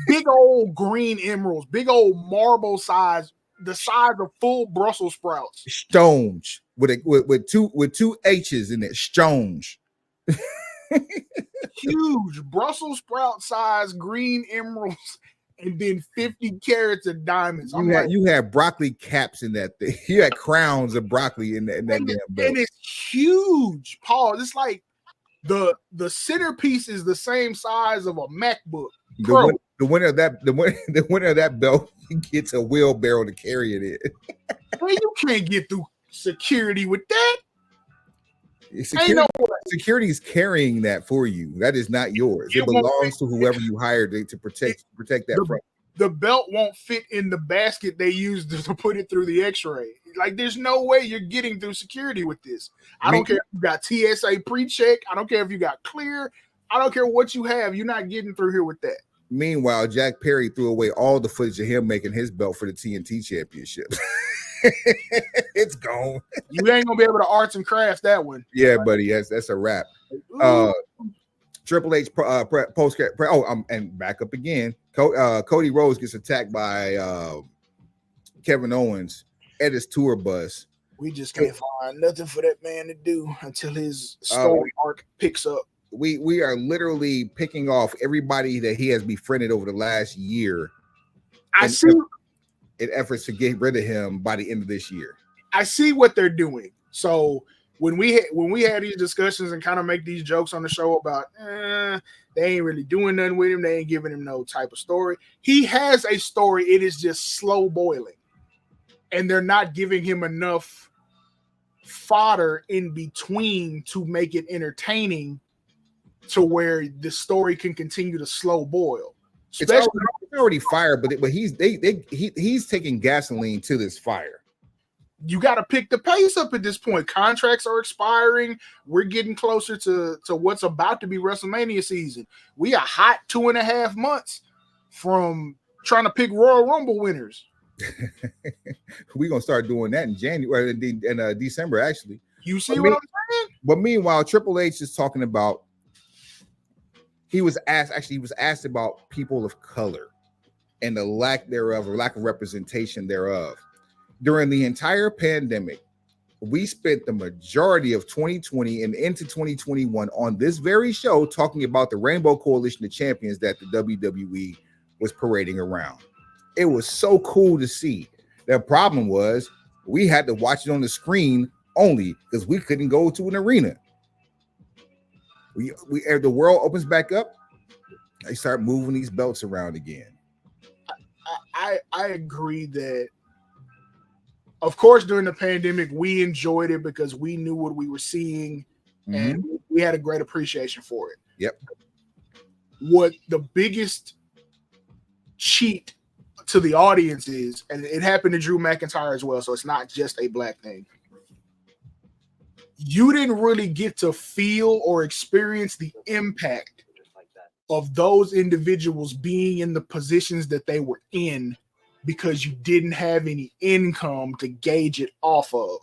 Big old green emeralds, big old marble size, the size of full Brussels sprouts. Stones with two H's in it. Stones. Huge Brussels sprout size green emeralds, and then 50 carats of diamonds. You had broccoli caps in that thing. You had crowns of broccoli in that damn belt. And it's huge, Paul. It's like the centerpiece is the same size of a MacBook Pro. The winner of that belt gets a wheelbarrow to carry it in. Man, you can't get through security with that. Security is carrying that for you. That is not yours. It belongs to whoever you hired to protect that from. The belt won't fit in the basket they used to put it through the X-ray. Like, there's no way you're getting through security with this. I don't care if you got TSA pre-check. I don't care if you got clear. I don't care what you have. You're not getting through here with that. Meanwhile, Jack Perry threw away all the footage of him making his belt for the TNT Championship. It's gone. You ain't gonna be able to arts and crafts that one. Yeah, buddy. That's a wrap. Triple H post. And back up again. Cody Rhodes gets attacked by Kevin Owens at his tour bus. We just can't find nothing for that man to do until his story arc picks up. We are literally picking off everybody that he has befriended over the last year. In efforts to get rid of him by the end of this year. I see what they're doing. So when we had these discussions and kind of make these jokes on the show about they ain't really doing nothing with him, they ain't giving him no type of story. He has a story. It is just slow boiling, and they're not giving him enough fodder in between to make it entertaining, to where the story can continue to slow boil. It's already fire, but he's taking gasoline to this fire. You got to pick the pace up at this point. Contracts are expiring. We're getting closer to what's about to be WrestleMania season. We are hot 2.5 months from trying to pick Royal Rumble winners. We're gonna start doing that in January and December, actually. You see what I'm saying? But meanwhile, Triple H is talking about. He was asked about people of color and the lack thereof, or lack of representation thereof. During the entire pandemic, we spent the majority of 2020 and into 2021 on this very show talking about the Rainbow Coalition of Champions that the WWE was parading around. It was so cool to see. The problem was we had to watch it on the screen only because we couldn't go to an arena. As the world opens back up, they start moving these belts around again. I agree that, of course, during the pandemic, we enjoyed it because we knew what we were seeing, and we had a great appreciation for it. Yep. What the biggest cheat to the audience is, and it happened to Drew McIntyre as well, so it's not just a black thing. You didn't really get to feel or experience the impact of those individuals being in the positions that they were in because you didn't have any income to gauge it off of.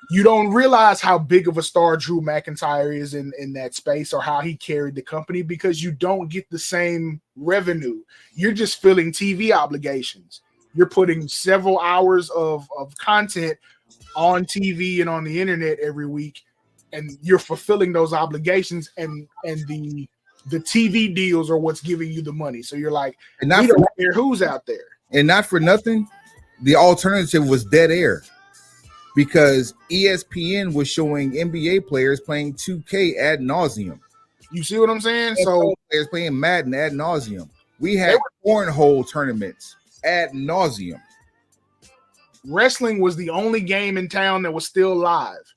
You don't realize how big of a star Drew McIntyre is in that space, or how he carried the company, because you don't get the same revenue. You're just filling TV obligations. You're putting several hours of content on TV and on the internet every week, and you're fulfilling those obligations, and the TV deals are what's giving you the money. So you're like, we don't care who's out there. And not for nothing, the alternative was dead air. because ESPN was showing NBA players playing 2K ad nauseum. You see what I'm saying? NFL So players playing Madden ad nauseum. We They had cornhole tournaments ad nauseum. wrestling was the only game in town that was still live.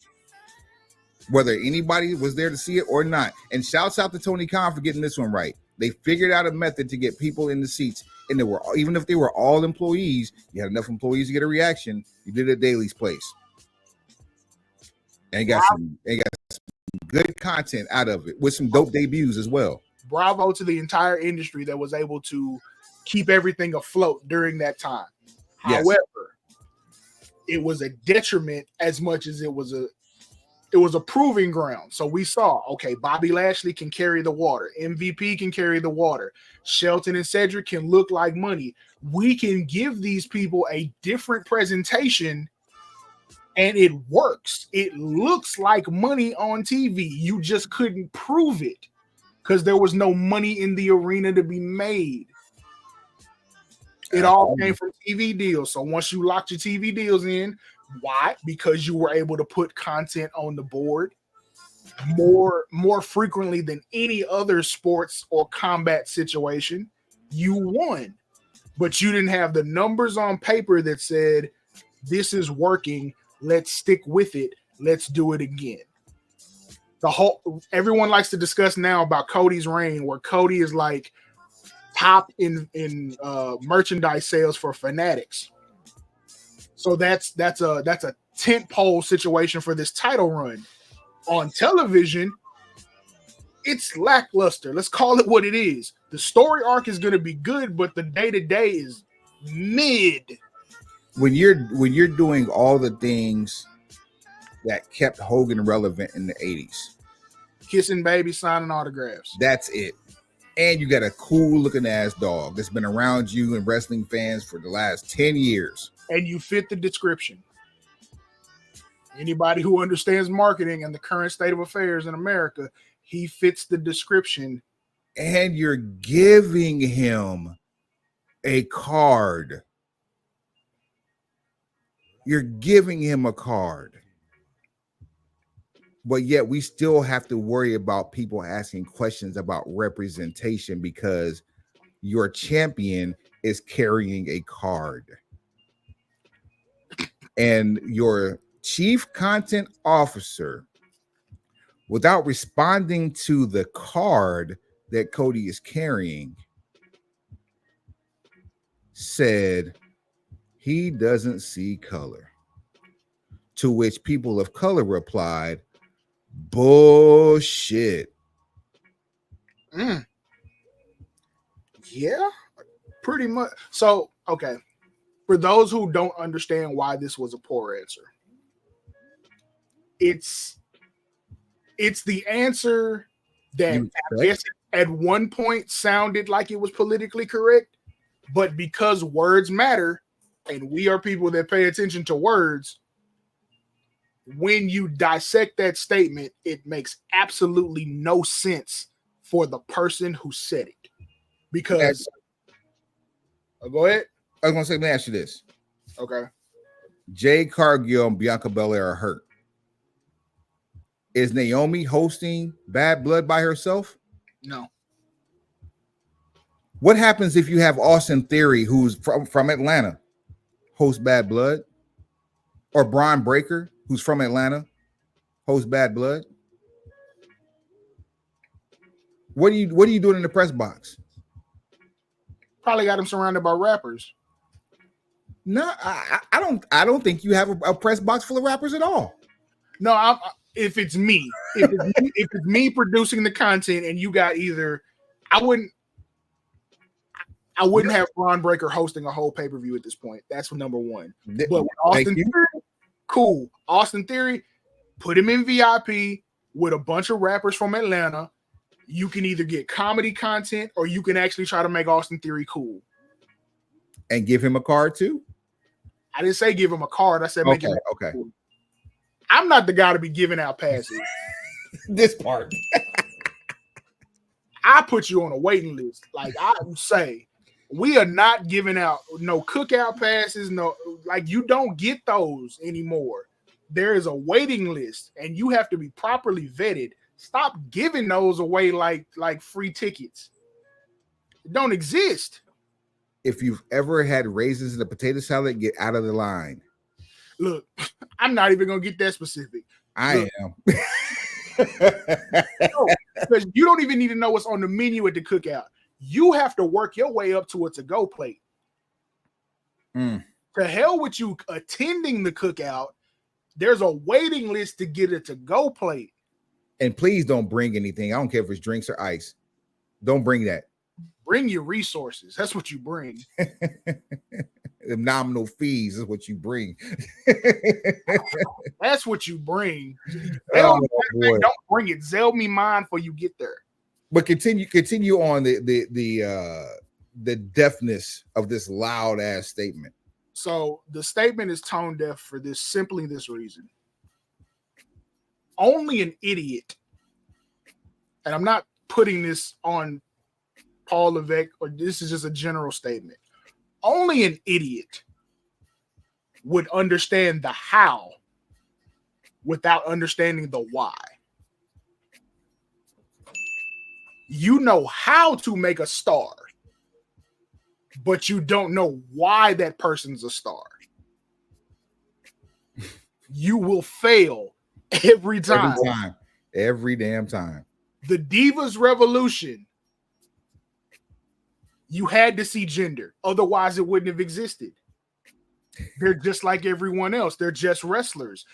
Whether anybody was there to see it or not. And shouts out to Tony Khan for getting this one right. They figured out a method to get people in the seats. And they were, even if they were all employees, you had enough employees to get a reaction. You did it at Daly's place. And got some good content out of it with some dope debuts as well. Bravo to the entire industry that was able to keep everything afloat during that time. Yes. However, it was a detriment as much as it was a proving ground. So we saw, okay, Bobby Lashley can carry the water. MVP can carry the water. Shelton and Cedric can look like money. We can give these people a different presentation and it works. It looks like money on TV. You just couldn't prove it because there was no money in the arena to be made. It all came from TV deals. So once you locked your TV deals in, why? Because you were able to put content on the board more frequently than any other sports or combat situation. You won, but you didn't have the numbers on paper that said, this is working. Let's stick with it. Let's do it again. Everyone likes to discuss now about Cody's reign, where Cody is like top in merchandise sales for Fanatics. So that's a tent pole situation for this title run. On television, it's lackluster. Let's call it what it is. The story arc is going to be good, but the day-to-day is mid. When you're doing all the things that kept Hogan relevant in the 80s. Kissing babies, signing autographs. That's it. And you got a cool looking ass dog that's been around you and wrestling fans for the last 10 years. And you fit the description. Anybody who understands marketing and the current state of affairs in America, he fits the description. And you're giving him a card. You're giving him a card. But yet we still have to worry about people asking questions about representation because your champion is carrying a card. And your chief content officer, without responding to the card that Cody is carrying, said he doesn't see color. To which people of color replied, bullshit. Yeah, pretty much. So, okay. For those who don't understand why this was a poor answer, it's the answer that I guess at one point sounded like it was politically correct, but because words matter and we are people that pay attention to words, when you dissect that statement, it makes absolutely no sense for the person who said it. Because go ahead. I was going to say, let me ask you this. Okay. Jade Cargill and Bianca Belair are hurt. Is Naomi hosting Bad Blood by herself? No. What happens if you have Austin Theory, who's from Atlanta, host Bad Blood? Or Braun Breaker, who's from Atlanta, host Bad Blood? What are you doing in the press box? Probably got him surrounded by rappers. No, I don't think you have a press box full of rappers at all. No, if it's me, if it's me producing the content, and you got either, I wouldn't have Braun Breaker hosting a whole pay-per-view at this point. That's number one. But with Austin Theory, cool. Austin Theory, put him in VIP with a bunch of rappers from Atlanta. You can either get comedy content or you can actually try to make Austin Theory cool. And give him a card too? I didn't say give him a card. I said make him okay. Cool. I'm not the guy to be giving out passes. This part. I put you on a waiting list. Like I say, we are not giving out no cookout passes. No, like you don't get those anymore. There is a waiting list, and you have to be properly vetted. Stop giving those away like free tickets. It don't exist. If you've ever had raisins in a potato salad, get out of the line. Look, I'm not even gonna get that specific. I am. No, because you don't even need to know what's on the menu at the cookout. You have to work your way up to a to-go plate. To hell with you attending the cookout. There's a waiting list to get a to-go plate. And please don't bring anything. I don't care if it's drinks or ice. Don't bring that. Bring your resources. That's what you bring. The nominal fees is what you bring. That's what you bring. Oh, don't bring it. Zell me mine before you get there. But continue on the deafness of this loud ass statement. So the statement is tone deaf for this reason. Only an idiot, and I'm not putting this on Paul Levesque, or this is just a general statement. Only an idiot would understand the how without understanding the why. You know how to make a star, but you don't know why that person's a star. You will fail every time. Every damn time. The Divas Revolution, you had to see gender. Otherwise, it wouldn't have existed. They're just like everyone else. They're just wrestlers.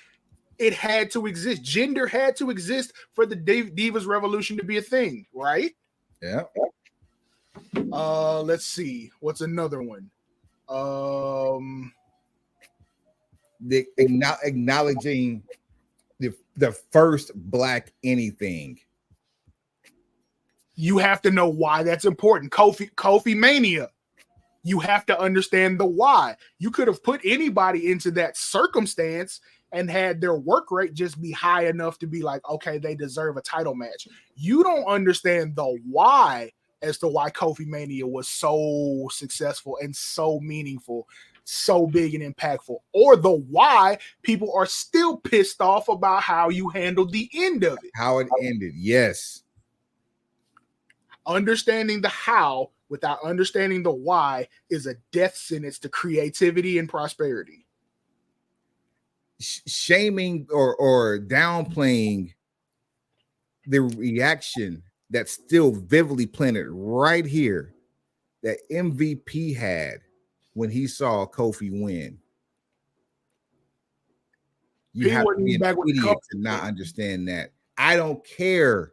It had to exist. Gender had to exist for the Divas Revolution to be a thing, right? Yeah. Let's see. What's another one? Acknowledging the first black anything. You have to know why that's important. Kofi Mania. You have to understand the why. You could have put anybody into that circumstance and had their work rate just be high enough to be like, okay, they deserve a title match. You don't understand the why as to why Kofi Mania was so successful and so meaningful, so big and impactful, or the why people are still pissed off about how you handled the end of it. How it ended, yes. Understanding the how without understanding the why is a death sentence to creativity and prosperity. Shaming or downplaying the reaction that's still vividly planted right here that MVP had when he saw Kofi win. You have to be an idiot to not understand that. I don't care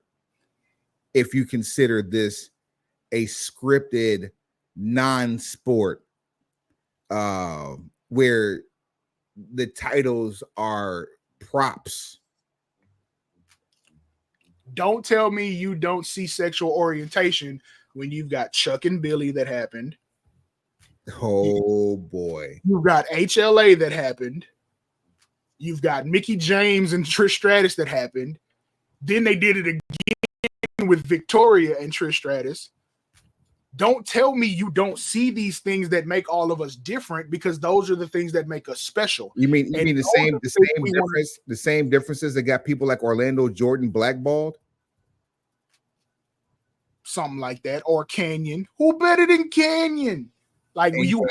if you consider this a scripted non-sport where the titles are props. Don't tell me you don't see sexual orientation when you've got Chuck and Billy that happened. Oh boy. You've got HLA that happened. You've got Mickey James and Trish Stratus that happened. Then they did it again with Victoria and Trish Stratus. Don't tell me you don't see these things that make all of us different, because those are the things that make us special. You mean the same differences that got people like Orlando Jordan blackballed? Something like that. Or Canyon. Who better than Canyon? Like and you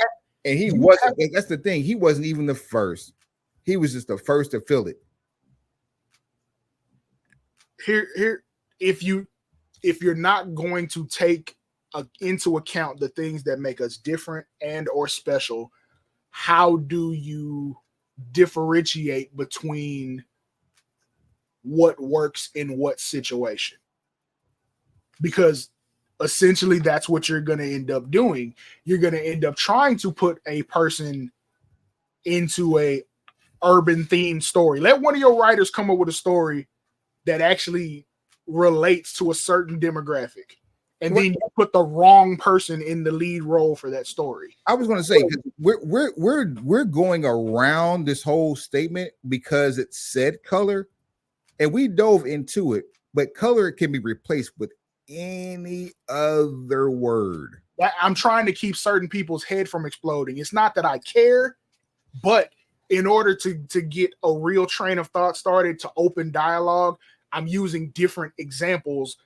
and he wasn't. That's the thing. He wasn't even the first. He was just the first to feel it. Here, if you're not going to take into account the things that make us different and or special, how do you differentiate between what works in what situation? Because essentially that's what you're going to end up doing. You're going to end up trying to put a person into a urban themed story. Let one of your writers come up with a story that actually relates to a certain demographic, and then you put the wrong person in the lead role for that story. I was going to say we're going around this whole statement because it said color, and we dove into it. But color can be replaced with any other word. I'm trying to keep certain people's head from exploding. It's not that I care, but in order to get a real train of thought started, to open dialogue, I'm using different examples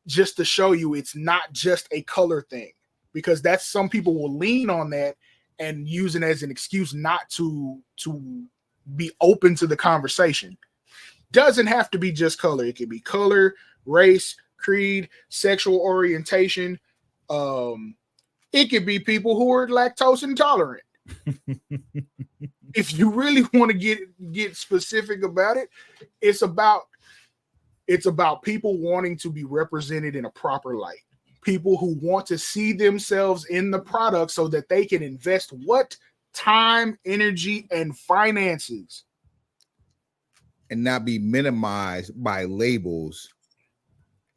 just to show you it's not just a color thing, because that's, some people will lean on that and use it as an excuse not to be open to the conversation. Doesn't have to be just color. It could be color, race, creed, sexual orientation. It could be people who are lactose intolerant. If you really want to get specific about it, it's about people wanting to be represented in a proper light. People who want to see themselves in the product so that they can invest what? Time, energy, and finances. And not be minimized by labels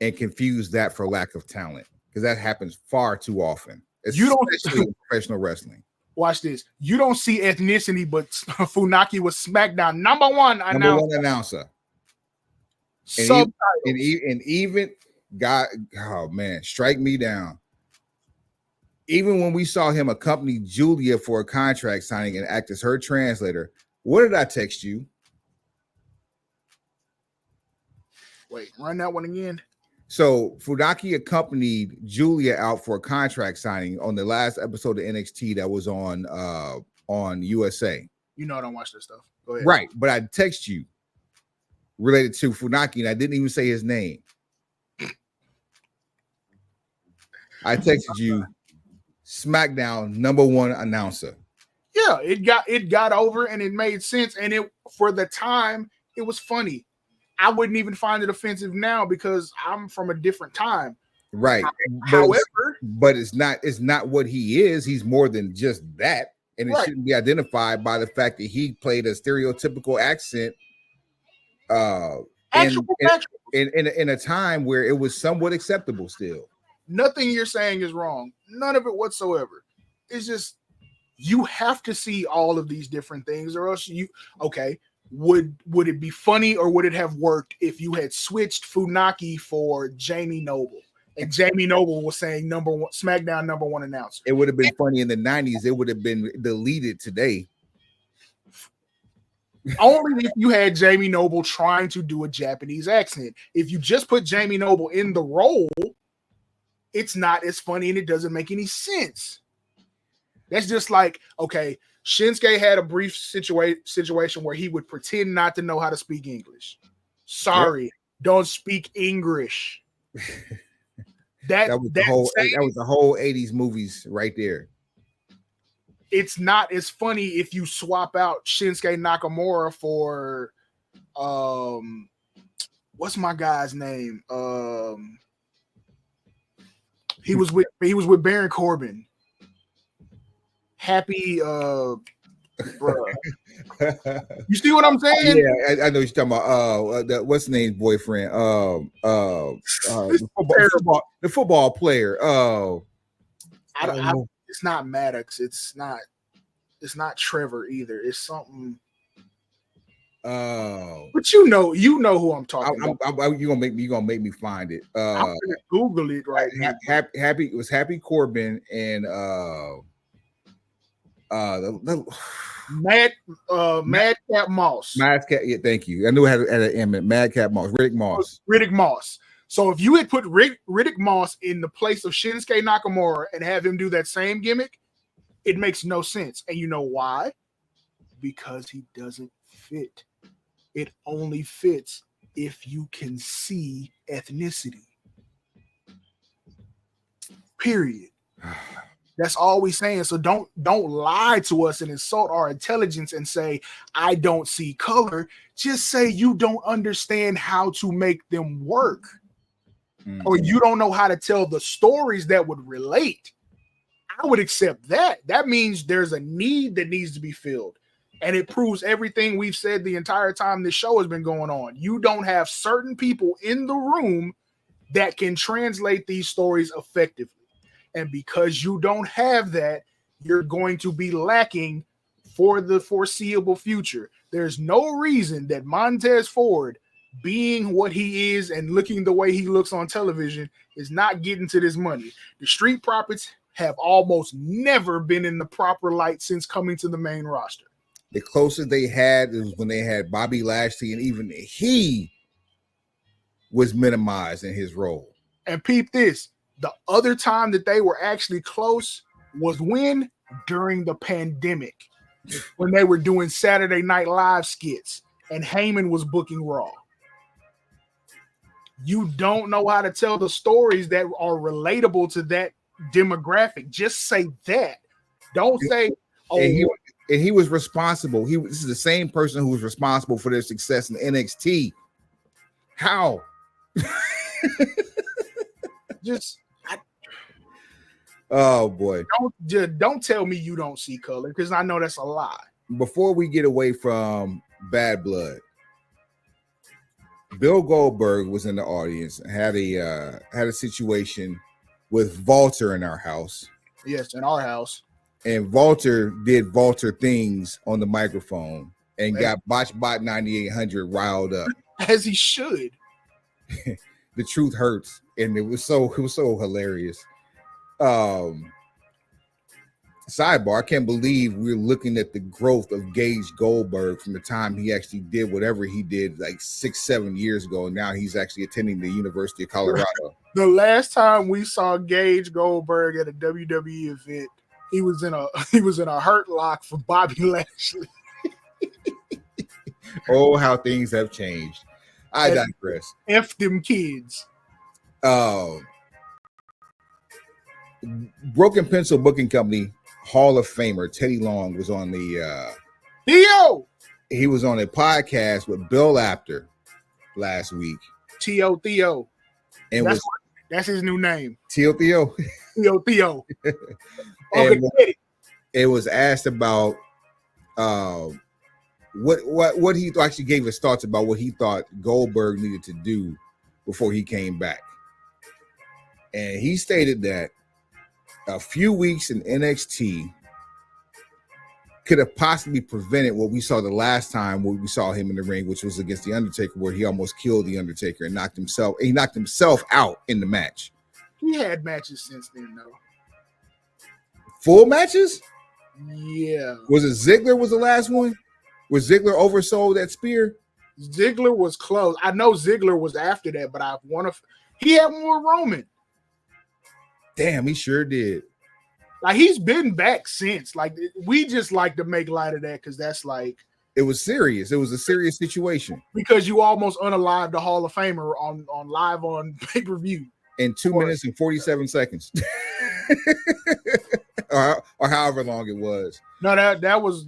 and confuse that for lack of talent. Because that happens far too often. Especially in professional wrestling. Watch this. You don't see ethnicity, but Funaki was SmackDown number one announcer. And even God, oh man, strike me down. Even when we saw him accompany Julia for a contract signing and act as her translator, what did I text you? Wait, run that one again. So Funaki accompanied Julia out for a contract signing on the last episode of NXT that was on USA. You know I don't watch this stuff. Go ahead. Right, but I text you related to Funaki, and I didn't even say his name. I texted you SmackDown number one announcer. Yeah, it got over and it made sense, and it, for the time, it was funny. I wouldn't even find it offensive now because I'm from a different time. Right. However, but it's not what he is. He's more than just that. And it shouldn't be identified by the fact that he played a stereotypical accent in a time where it was somewhat acceptable still. Nothing you're saying is wrong. None of it whatsoever. It's just, you have to see all of these different things, or else would it be funny, or would it have worked if you had switched Funaki for Jamie Noble and Jamie Noble was saying number one SmackDown number one announcer? It would have been funny in the 90s. It would have been deleted today. Only if you had Jamie Noble trying to do a Japanese accent. If you just put Jamie Noble in the role, it's not as funny and it doesn't make any sense. That's just like, okay, Shinsuke had a brief situation where he would pretend not to know how to speak English. Sorry, don't speak English. That was the whole 80s movies right there. It's not as funny if you swap out Shinsuke Nakamura for what's my guy's name? He was with Baron Corbin. Happy bro. You see what I'm saying? Yeah, I know you're talking about what's the name's boyfriend? The football player. I don't know. It's not Maddox. It's not Trevor either. It's something. But you know who I'm talking about. You're gonna make me find it. I'm gonna Google it right now. It was Happy Corbin and Madcap Moss. Madcap, yeah, thank you. I knew it had an M. Madcap Moss. Riddick Moss. So if you had put Riddick Moss in the place of Shinsuke Nakamura and have him do that same gimmick, it makes no sense. And you know why? Because he doesn't fit. It only fits if you can see ethnicity. Period. That's all we're saying. So don't lie to us and insult our intelligence and say, I don't see color. Just say you don't understand how to make them work. Mm-hmm. Or you don't know how to tell the stories that would relate. I would accept that. That means there's a need that needs to be filled. And it proves everything we've said the entire time this show has been going on. You don't have certain people in the room that can translate these stories effectively. And because you don't have that, you're going to be lacking for the foreseeable future. There's no reason that Montez Ford, being what he is and looking the way he looks on television, is not getting to this money. The Street Profits have almost never been in the proper light since coming to the main roster. The closest they had was when they had Bobby Lashley, and even he was minimized in his role. And peep this, the other time that they were actually close was when? During the pandemic, when they were doing Saturday Night Live skits and Heyman was booking Raw. You don't know how to tell the stories that are relatable to that demographic. Just say that. Don't say, oh. And he was responsible. This is the same person who was responsible for their success in NXT. How? Oh boy! Don't tell me you don't see color, because I know that's a lie. Before we get away from Bad Blood, Bill Goldberg was in the audience and had a situation with Walter in our house. Yes, in our house. And Walter did Walter things on the microphone and got BotchBot 9800 riled up. As he should. The truth hurts, and it was so hilarious. Sidebar, I can't believe we're looking at the growth of Gage Goldberg from the time he actually did whatever he did like 6-7 years ago, and now he's actually attending the University of Colorado. The last time we saw Gage Goldberg at a WWE event, he was in a hurt lock for Bobby Lashley. Oh, how things have changed. I digress. F them kids. Broken Pencil Booking Company Hall of Famer Teddy Long was on the Theo. He was on a podcast with Bill Apter last week. Theo. And that's his new name. Theo. Theo. And it was asked about what he actually gave his thoughts about what he thought Goldberg needed to do before he came back. And he stated that a few weeks in NXT could have possibly prevented what we saw the last time when we saw him in the ring, which was against The Undertaker, where he almost killed The Undertaker and knocked himself out in the match. He had matches since then, though. Full matches? Yeah. Was it Ziggler was the last one? Was Ziggler oversold that spear? Ziggler was close. I know Ziggler was after that, but he had more Roman. Damn, he sure did. Like, he's been back since. Like, we just like to make light of that because that's like, it was serious. It was a serious situation. Because you almost unalived the Hall of Famer on live on pay-per-view. In 2 minutes and 47 seconds. or however long it was. No, that was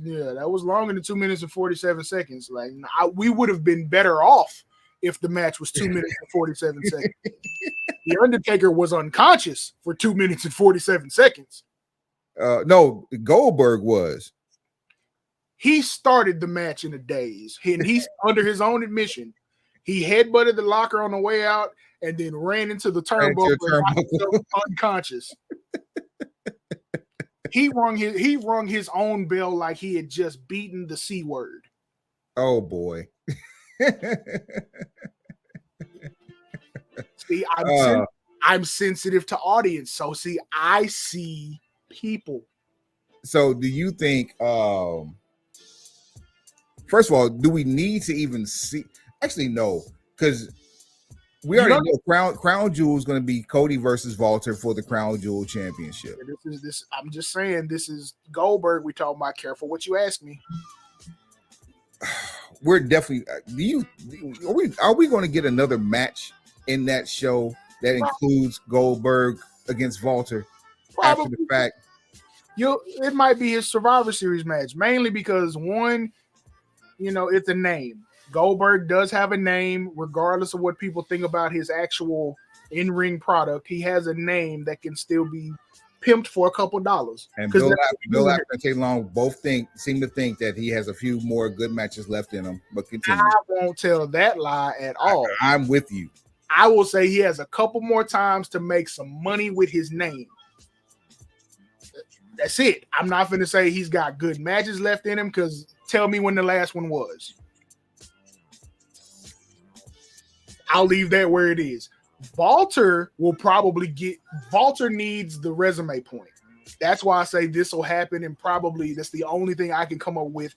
longer than 2 minutes and 47 seconds. Like, we would have been better off if the match was 2 minutes and 47 seconds. The Undertaker was unconscious for 2 minutes and 47 seconds. No, Goldberg was. He started the match in a daze. And he's under his own admission. He headbutted the locker on the way out and then ran into the turnbuckle and knocked himself unconscious. He rung his own bell like he had just beaten the C word. Oh boy. See, I'm sensitive to audience. So see, I see people. So do you think first of all, do we need to even see? Actually, no, because we already know Crown Jewel is going to be Cody versus Walter for the Crown Jewel Championship. This. I'm just saying, this is Goldberg. We talking about. Careful what you ask me. We're definitely. Are we going to get another match in that show that includes Goldberg against Walter after the fact? It might be his Survivor Series match, mainly because one, it's a name. Goldberg does have a name, regardless of what people think about his actual in-ring product. He has a name that can still be pimped for a couple dollars. And Bill Apter and Teddy Long both seem to think that he has a few more good matches left in him. But continue. I won't tell that lie at all. I'm with you. I will say he has a couple more times to make some money with his name. That's it. I'm not going to say he's got good matches left in him, because tell me when the last one was. I'll leave that where it is. Walter needs the resume point. That's why I say this will happen, and probably that's the only thing I can come up with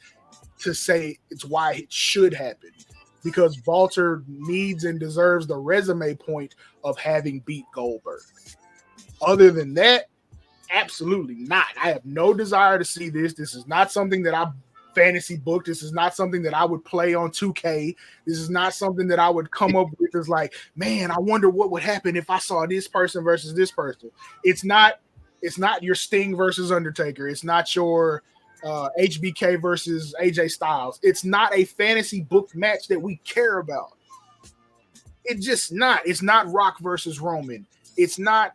to say it's why it should happen, because Walter needs and deserves the resume point of having beat Goldberg. Other than that, absolutely not. I have no desire to see this. This is not something that I fantasy booked. This is not something that I would play on 2K. This is not something that I would come up with as like, man, I wonder what would happen if I saw this person versus this person. It's not your Sting versus Undertaker. It's not your HBK versus AJ Styles. It's not a fantasy booked match that we care about. It's just not. It's not Rock versus Roman. It's not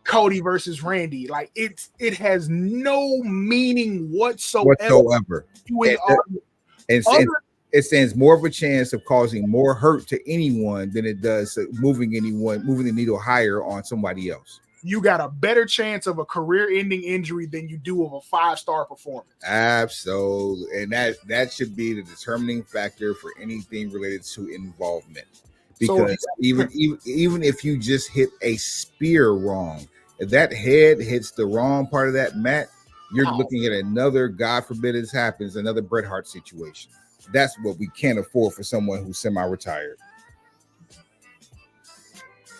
Cody versus Randy. Like it has no meaning whatsoever. It stands more of a chance of causing more hurt to anyone than it does moving the needle higher on somebody else. You got a better chance of a career-ending injury than you do of a 5-star performance. Absolutely. And that should be the determining factor for anything related to involvement. Because even if you just hit a spear wrong, if that head hits the wrong part of that mat, you're looking at another, God forbid it happens, another Bret Hart situation. That's what we can't afford for someone who's semi-retired.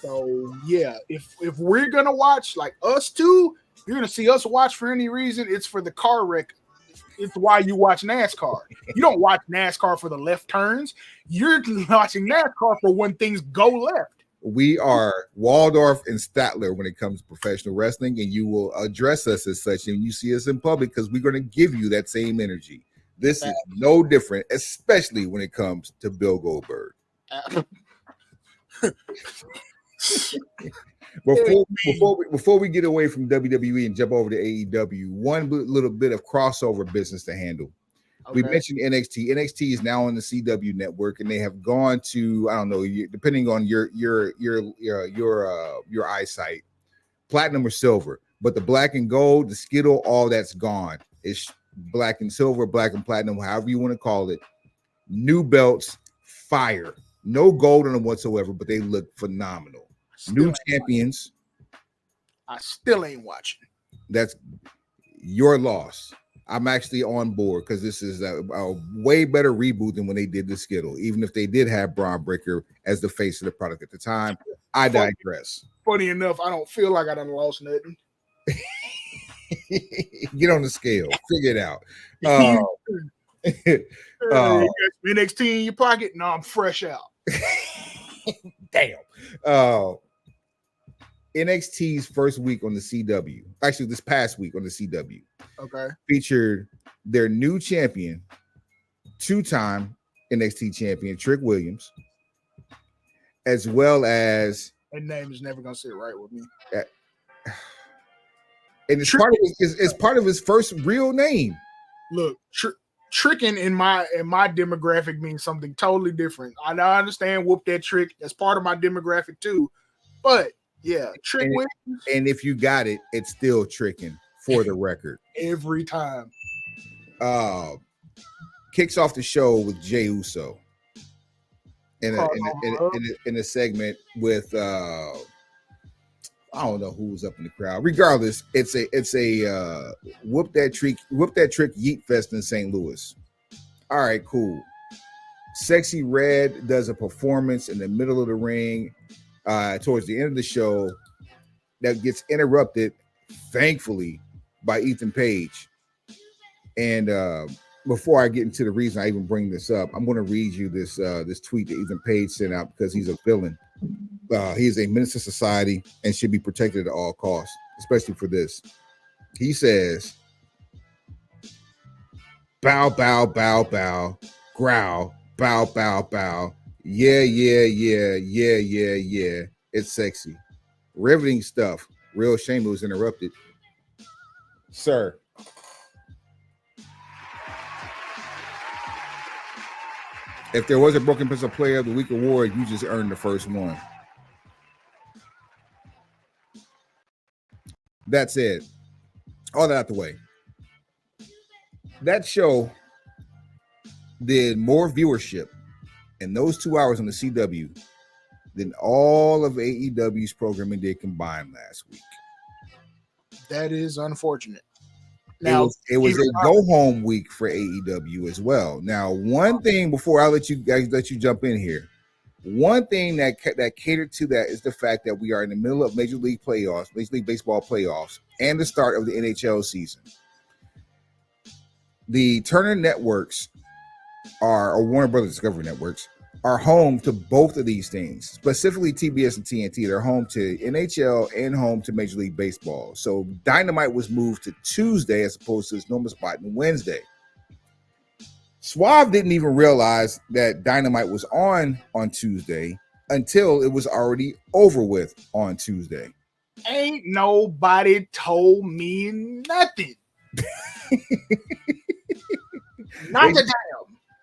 So yeah, if we're gonna watch, like us two, you're gonna see us watch for any reason, it's for the car wreck. It's why you watch NASCAR. You don't watch NASCAR for the left turns. You're watching NASCAR for when things go left. We are Waldorf and Statler when it comes to professional wrestling, and you will address us as such when you see us in public, because we're going to give you that same energy. This is no different, especially when it comes to Bill Goldberg. Before we get away from WWE and jump over to AEW, one little bit of crossover business to handle. Okay. We mentioned NXT. NXT is now on the CW network, and they have gone to, I don't know, depending on your eyesight, platinum or silver. But the black and gold, the Skittle, all that's gone. It's black and silver, black and platinum, however you want to call it. New belts, fire. No gold on them whatsoever, but they look phenomenal. New champions. I still ain't watching. That's your loss. I'm actually on board because this is a way better reboot than when they did the Skittle, even if they did have Braun Breaker as the face of the product at the time. I digress. Funny enough, I don't feel like I done lost nothing. Get on the scale. Figure it out. NXT in your pocket? No, I'm fresh out. Damn. NXT's first week on the CW, actually this past week on the CW, featured their new champion, 2-time NXT champion Trick Williams, as well as that name is never gonna sit right with me. And it's part of his first real name. Look, tricking in my demographic means something totally different. I understand whoop that trick. That's part of my demographic too, but. Yeah, Trick Williams. And if you got it, it's still tricking for the record. Every time. Kicks off the show with Jey Uso in a segment with I don't know who was up in the crowd. Regardless, it's a whoop that trick yeet fest in St. Louis. All right, cool. Sexy Red does a performance in the middle of the ring. Towards the end of the show, that gets interrupted, thankfully, by Ethan Page. And before I get into the reason I even bring this up, I'm going to read you this tweet that Ethan Page sent out because he's a villain. He is a menace to society and should be protected at all costs, especially for this. He says, "Bow, bow, bow, bow, growl, bow, bow, bow. Yeah. It's sexy. Riveting stuff. Real shame it was interrupted. Sir. If there was a Broken Pencil Player of the Week award, you just earned the first one." That's it. All that out the way. That show did more viewership in those 2 hours on the CW than all of AEW's programming did combined last week. That is unfortunate. Now it was a go home week for AEW as well. Now, one thing before I let you jump in here, one thing that catered to that is the fact that we are in the middle of Major League Baseball playoffs, and the start of the NHL season. The Turner networks or Warner Brothers Discovery networks are home to both of these things, specifically TBS and TNT. They're home to NHL and home to Major League Baseball. So Dynamite was moved to Tuesday as opposed to its normal spot on Wednesday. Suave didn't even realize that Dynamite was on Tuesday until it was already over with on Tuesday. Ain't nobody told me nothing. Not the damn.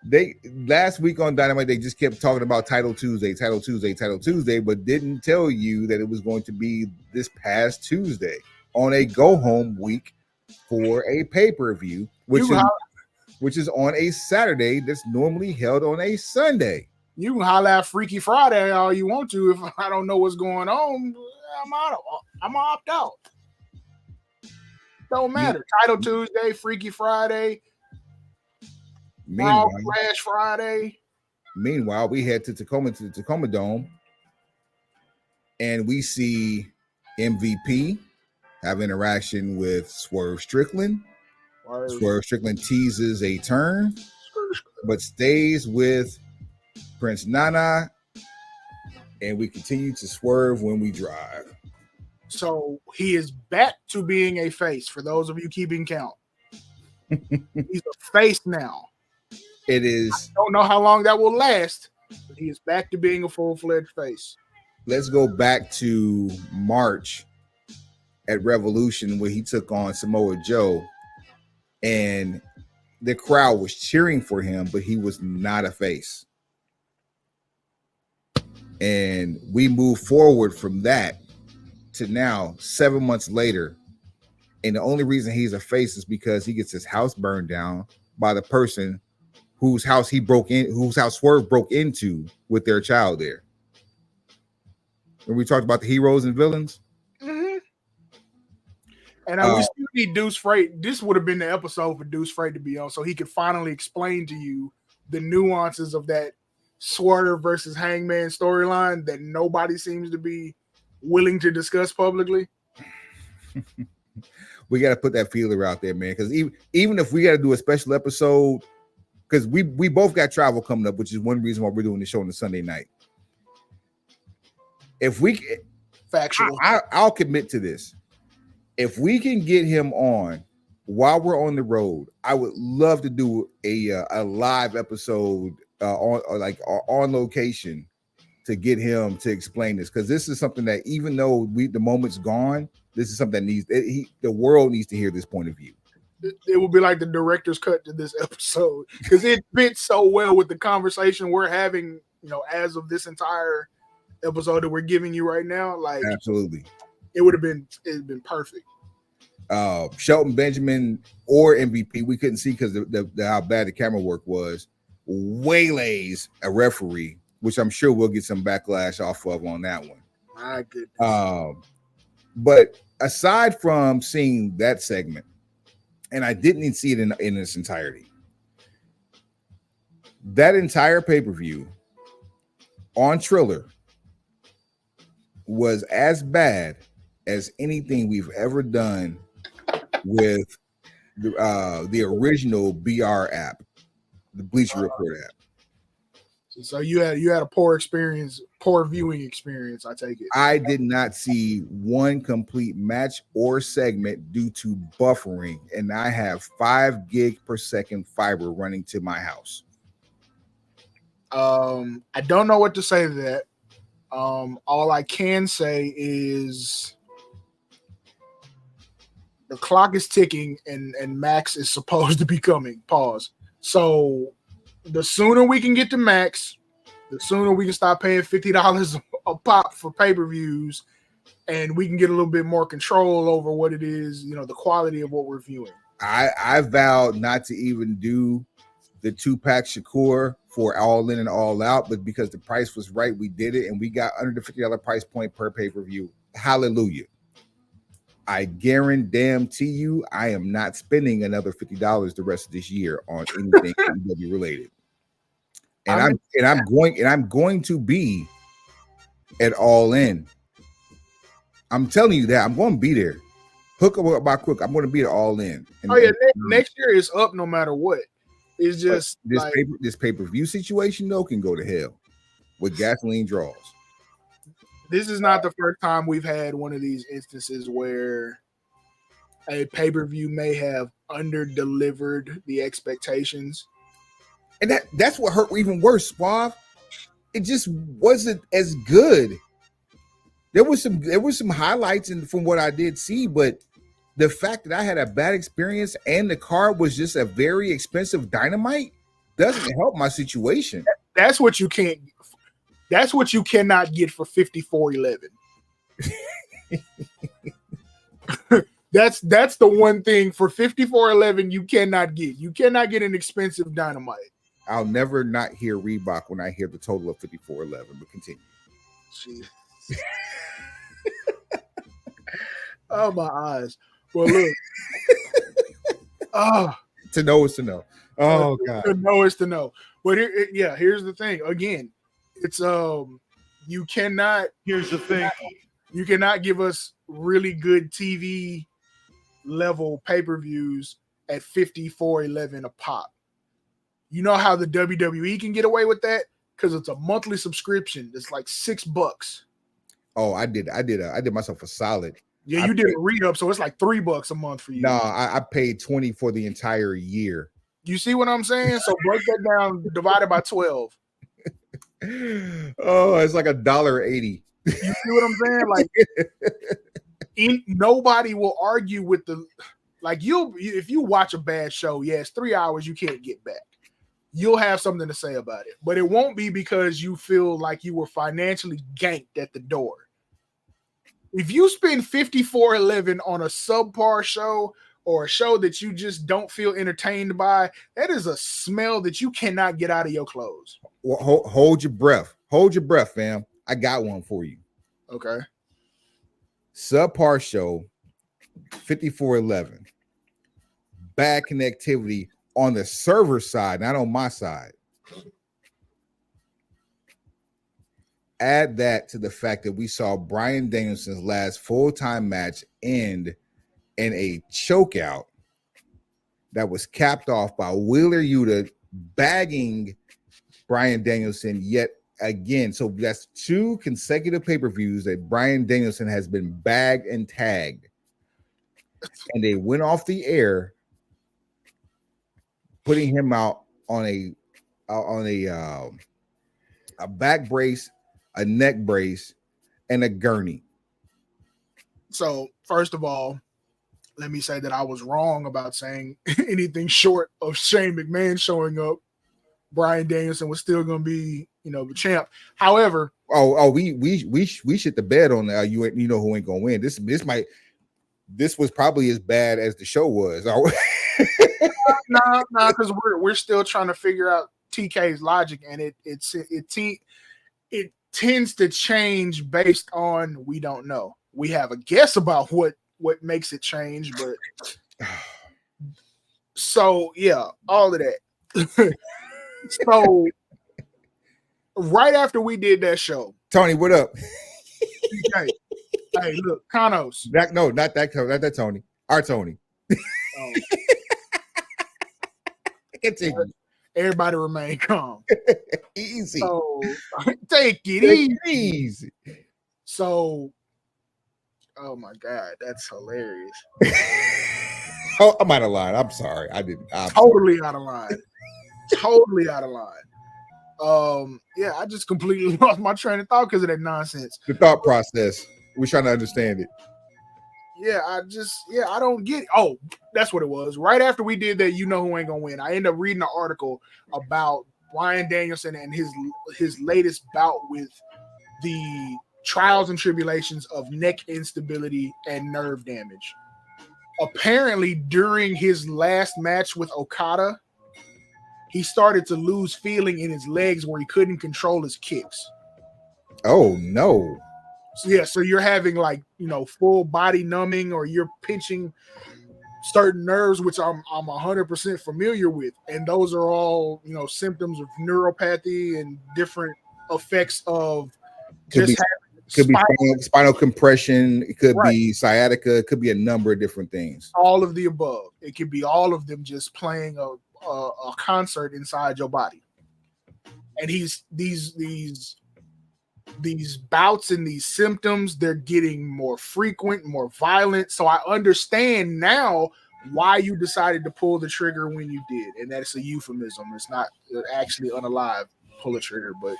They last week on Dynamite, they just kept talking about Title Tuesday, but didn't tell you that it was going to be this past Tuesday on a go-home week for a pay-per-view, which is on a Saturday that's normally held on a Sunday. You can holler at Freaky Friday all you want to. If I don't know what's going on, I'm opt out. Don't matter. Title Tuesday, Freaky Friday, Flash Friday. Meanwhile, we head to the Tacoma Dome, and we see MVP have interaction with Swerve Strickland. Swerve Strickland teases a turn, but stays with Prince Nana, and we continue to swerve when we drive. So he is back to being a face, for those of you keeping count. He's a face now. It is. I don't know how long that will last, but he is back to being a full-fledged face. Let's go back to March at Revolution where he took on Samoa Joe, and the crowd was cheering for him, but he was not a face. And we move forward from that to now, 7 months later, and the only reason he's a face is because he gets his house burned down by the person whose house Swerve broke into with their child there. When we talked about the heroes and villains. Mm-hmm. And we still need Deuce Freight. This would have been the episode for Deuce Freight to be on, so he could finally explain to you the nuances of that Swerve versus Hangman storyline that nobody seems to be willing to discuss publicly. We got to put that feeler out there, man, because even if we got to do a special episode, because we both got travel coming up, which is one reason why we're doing the show on the Sunday night. If we factual, I'll commit to this. If we can get him on while we're on the road, I would love to do a live episode on location to get him to explain this, because this is something that even though the moment's gone, this is something that the world needs to hear this point of view. It will be like the director's cut to this episode, because it fits so well with the conversation we're having, as of this entire episode that we're giving you right now. Like, absolutely, it'd been perfect. Shelton Benjamin or MVP, we couldn't see because the how bad the camera work was, waylays a referee, which I'm sure we'll get some backlash off of on that one. My goodness. But aside from seeing that segment, and I didn't even see it in its entirety, that entire pay-per-view on Triller was as bad as anything we've ever done with the original BR app, the Bleacher Report app. So you had a poor viewing experience, I take it. I did not see one complete match or segment due to buffering, and I have 5 gig per second fiber running to my house. I don't know what to say to that. All I can say is the clock is ticking and Max is supposed to be coming. Pause. So the sooner we can get to Max, the sooner we can stop paying $50 a pop for pay-per-views, and we can get a little bit more control over what it is, the quality of what we're viewing. I vowed not to even do the 2-pack Shakur for All In and All Out, but because the price was right, we did it, and we got under the $50 price point per pay-per-view. Hallelujah. I guarantee you, I am not spending another $50 the rest of this year on anything AEW related. And I'm going to be at All In. I'm telling you that I'm going to be there. Hook up by crook. I'm going to be at All In. And next year is up no matter what. It's just this pay-per-view situation though can go to hell with gasoline draws. This is not the first time we've had one of these instances where a pay-per-view may have under-delivered the expectations. And that's what hurt even worse, Suave. It just wasn't as good. There was some highlights from what I did see, but the fact that I had a bad experience and the card was just a very expensive Dynamite doesn't help my situation. That's what you can't. That's what you cannot get for 54.11. That's the one thing for 54.11 you cannot get. You cannot get an expensive Dynamite. I'll never not hear Reebok when I hear the total of 54.11, but continue. Jeez. Oh, my eyes. Well, look. To know is to know. Oh, God. To know is to know. But here's the thing. Again, it's you cannot. Here's the thing. You cannot give us really good TV level pay-per-views at 54.11 a pop. You know how the WWE can get away with that? Because it's a monthly subscription. It's like $6. Oh, I did myself a solid. Yeah, you did a re-up, so it's like $3 a month for you. No, I paid 20 for the entire year. You see what I'm saying? So break that down, divided by 12. Oh, it's like $1.80. You see what I'm saying? Like, nobody will argue with the like. If you watch a bad show, yes, 3 hours you can't get back. You'll have something to say about it, but it won't be because you feel like you were financially ganked at the door. If you spend 54.11 on a subpar show or a show that you just don't feel entertained by, that is a smell that you cannot get out of your clothes. Well, hold your breath. Hold your breath, fam. I got one for you. Okay. Subpar show, 54.11. Bad connectivity on the server side, not on my side. Add that to the fact that we saw Bryan Danielson's last full-time match end in a chokeout that was capped off by Wheeler Yuta bagging Bryan Danielson yet again. So that's 2 consecutive pay-per-views that Bryan Danielson has been bagged and tagged. And they went off the air, putting him out on a back brace, a neck brace, and a gurney. So, first of all, let me say that I was wrong about saying anything short of Shane McMahon showing up. Bryan Danielson was still going to be, the champ. However, we shit the bed on you know who ain't going to win. This was probably as bad as the show was. No, because we're still trying to figure out TK's logic, and it tends to change based on we don't know. We have a guess about what makes it change, but so yeah, all of that. So right after we did that show, Tony, what up? TK, hey, look, Kanos. No, not that Tony. Our Tony. Oh. Continue. Everybody remain calm. Easy. So take it easy. So, oh my God, that's hilarious. Oh, I'm out of line. I'm sorry. Totally out of line. Totally out of line. Yeah, I just completely lost my train of thought because of that nonsense. The thought process. We're trying to understand it. Yeah, I don't get it. Oh, that's what it was. Right after we did that, you know who ain't gonna win. I ended up reading an article about Bryan Danielson and his latest bout with the trials and tribulations of neck instability and nerve damage. Apparently, during his last match with Okada, he started to lose feeling in his legs where he couldn't control his kicks. Oh no. So you're having like, full body numbing, or you're pinching certain nerves, which I'm 100% familiar with, and those are all symptoms of neuropathy and different effects of Could just be having spinal compression. It could right. be sciatica. It could be a number of different things. All of the above. It could be all of them just playing a concert inside your body. And these bouts and these symptoms, they're getting more frequent, more violent. So I understand now why you decided to pull the trigger when you did. And that's a euphemism. It's not actually unalive, pull a trigger, but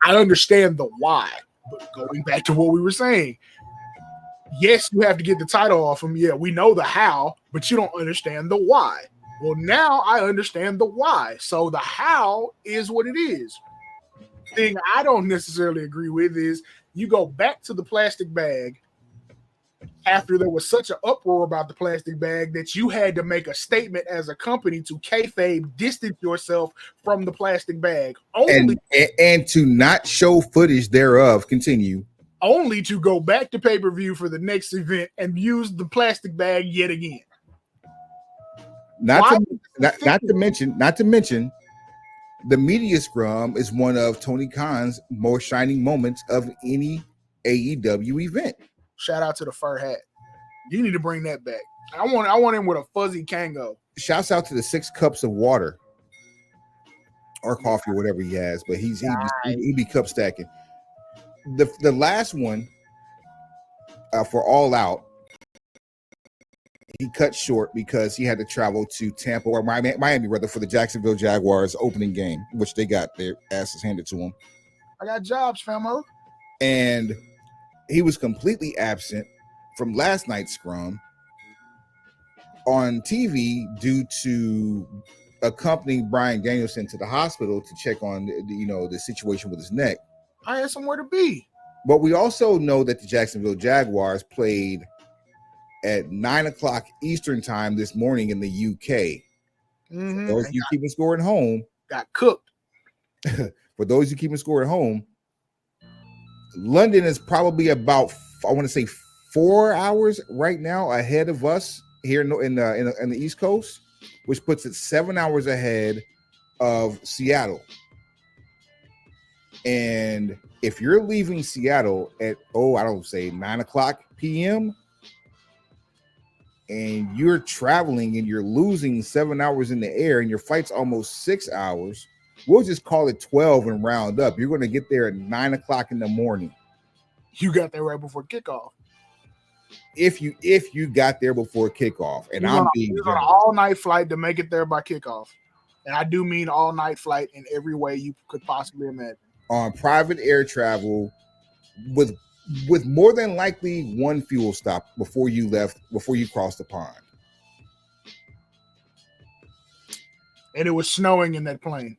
I understand the why. But going back to what we were saying, yes, you have to get the title off him. Yeah, we know the how, but you don't understand the why. Well, now I understand the why. So the how is what it is. Thing I don't necessarily agree with is you go back to the plastic bag after there was such an uproar about the plastic bag that you had to make a statement as a company to kayfabe distance yourself from the plastic bag. And to not show footage thereof. Continue. Only to go back to pay-per-view for the next event and use the plastic bag yet again. Not to mention, the media scrum is one of Tony Khan's more shining moments of any AEW event. Shout out to the fur hat. You need to bring that back. I want him with a fuzzy Kango. Shouts out to the 6 cups of water or coffee or whatever he has, but he be cup stacking. The last one for All Out, he cut short because he had to travel to Tampa or Miami rather for the Jacksonville Jaguars opening game, which they got their asses handed to them. I got jobs, famo. And he was completely absent from last night's scrum on TV due to accompanying Bryan Danielson to the hospital to check on the situation with his neck. I had somewhere to be. But we also know that the Jacksonville Jaguars played at 9:00 Eastern time this morning in the UK. Mm-hmm. For those you keeping score at home, got cooked. For those you keeping score at home, London is probably about, I want to say, 4 hours right now ahead of us here in the East Coast, which puts it 7 hours ahead of Seattle. And if you're leaving Seattle at 9:00 p.m. and you're traveling and you're losing 7 hours in the air and your flight's almost 6 hours, we'll just call it 12 and round up. You're going to get there at 9:00 in the morning. You got there right before kickoff. If you got there before kickoff, and I'm being on an all-night flight to make it there by kickoff, and I do mean all-night flight in every way you could possibly imagine. On private air travel, with more than likely one fuel stop before you crossed the pond. And it was snowing in that plane.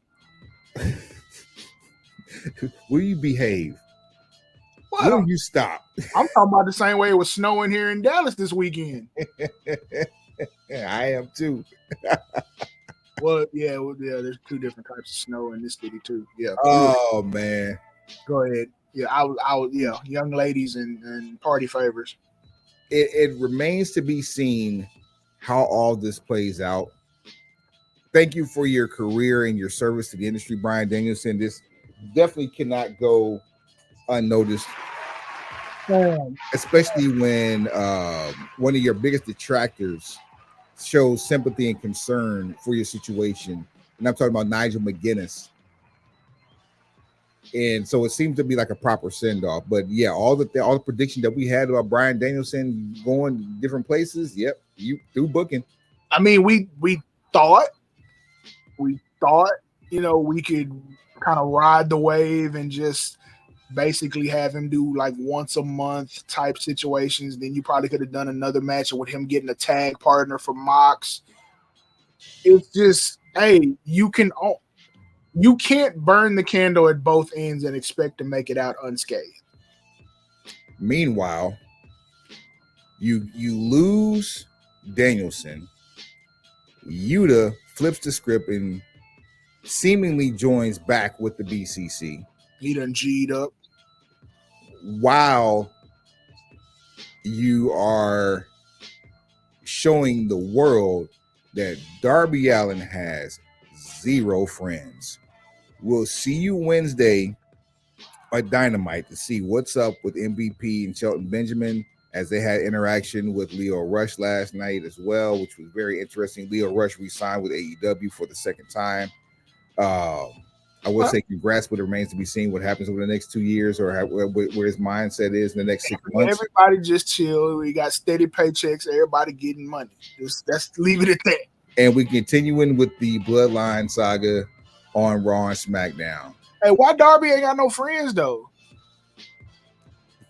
Will you behave? Well, Will you stop? I'm talking about the same way it was snowing here in Dallas this weekend. I am too. Well, there's 2 different types of snow in this city too. Yeah. Oh man. Go ahead. Yeah, I was young ladies and party favors. It remains to be seen how all this plays out. Thank you for your career and your service to the industry, Bryan Danielson. This definitely cannot go unnoticed, especially when one of your biggest detractors shows sympathy and concern for your situation. And I'm talking about Nigel McGuinness. And so it seems to be like a proper send-off. But yeah, all the prediction that we had about Bryan Danielson going different places, yep, you through booking. I mean, we thought we could kind of ride the wave and just basically have him do like once a month type situations. Then you probably could have done another match with him getting a tag partner for Mox. It's just, hey, you can't burn the candle at both ends and expect to make it out unscathed. Meanwhile, you lose Danielson. Yuta flips the script and seemingly joins back with the BCC. He done G'd up. while you are showing the world that Darby Allin has 0 friends. We'll see you Wednesday at Dynamite to see what's up with MVP and Shelton Benjamin, as they had interaction with Leo Rush last night as well, which was very interesting. Leo Rush re-signed with AEW for the second time. I would say congrats, but it remains to be seen what happens over the next 2 years, or where his mindset is in the next 6 months. Everybody just chill. We got steady paychecks. Everybody getting money. Let's leave it at that. And we continuing with the Bloodline saga on Raw and SmackDown. Hey, why Darby ain't got no friends though?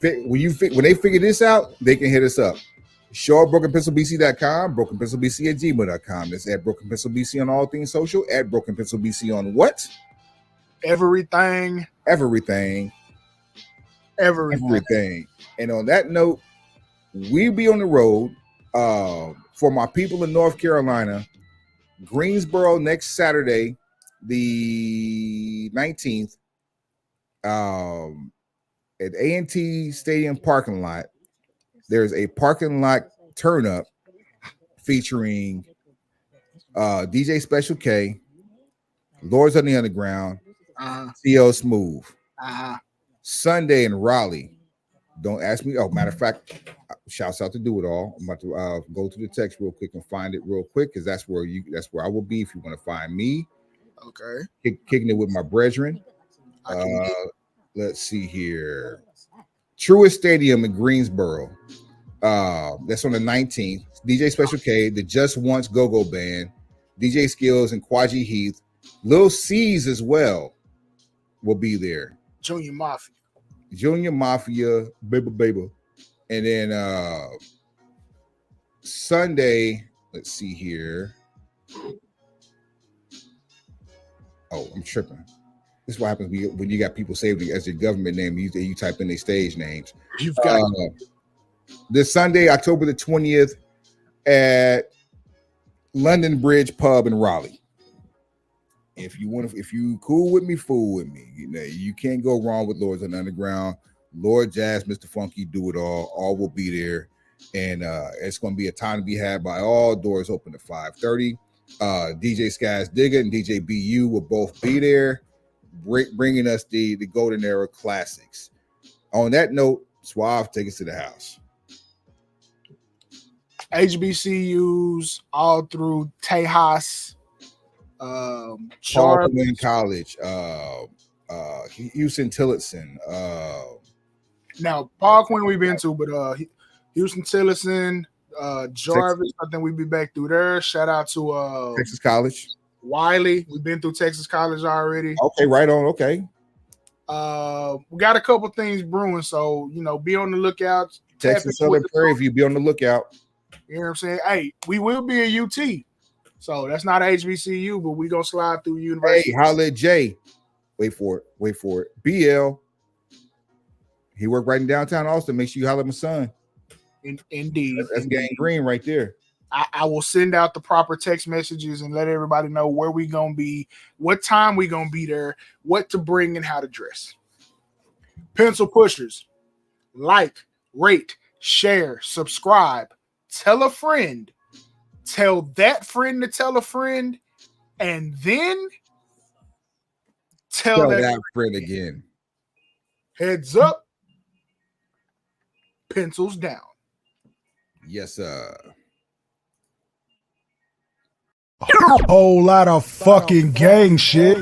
When they figure this out, they can hit us up. Show at brokenpencilbc.com, brokenpencilbc@gmail.com. That's at brokenpencilbc on all things social, at brokenpencilbc on what? Everything. And on that note, we'll be on the road. For my people in North Carolina, Greensboro next Saturday, the 19th, at A&T Stadium parking lot. There's a parking lot turn up featuring DJ Special K, Lords of the Underground, CL Smooth. Sunday in Raleigh. Don't ask me. Oh, matter of fact, shouts out to Do It All. I'm about to go to the text real quick and find it real quick, because that's where I will be if you want to find me. Okay. Kicking it with my brethren. Let's see here. Truist Stadium in Greensboro. That's on the 19th. DJ Special K, the Just Once Go-Go Band, DJ Skills and Kwaji Heath. Lil C's as well will be there. Junior Mafia, baby. And then Sunday, let's see here. Oh, I'm tripping. This is what happens when you got people saved as your government name. You type in their stage names. You've got this Sunday, October the 20th, at London Bridge Pub in Raleigh. If you cool with me, fool with me. You can't go wrong with Lords of the Underground. Lord Jazz, Mr. Funky, Do It All will be there. And it's going to be a time to be had by all. Doors open at 5:30. DJ Skies Digger and DJ BU will both be there, bringing us the Golden Era classics. On that note, Suave, take us to the house. HBCUs all through Tejas, Charleston College, Houston Tillotson. Now, Paul Quinn we've been to, but Houston Tillotson, Jarvis, I think we'll be back through there. Shout out to Texas College. Wiley, we've been through Texas College already. Okay, right on. Okay. We got a couple things brewing, so be on the lookout. Texas Southern Prairie View, be on the lookout. You know what I'm saying? Hey, we will be a UT, so that's not a HBCU, but we gonna slide through university. Hey, holla at Jay. Wait for it. BL. He worked right in downtown Austin. Make sure you holler at my son. Indeed. That's GangGreen right there. I will send out the proper text messages and let everybody know where we gonna be, what time we gonna be there, what to bring, and how to dress. Pencil pushers, like, rate, share, subscribe, tell a friend, tell that friend to tell a friend, and then tell that friend again. Heads up, pencils down. Yes, sir. Whole lot of fucking gang shit.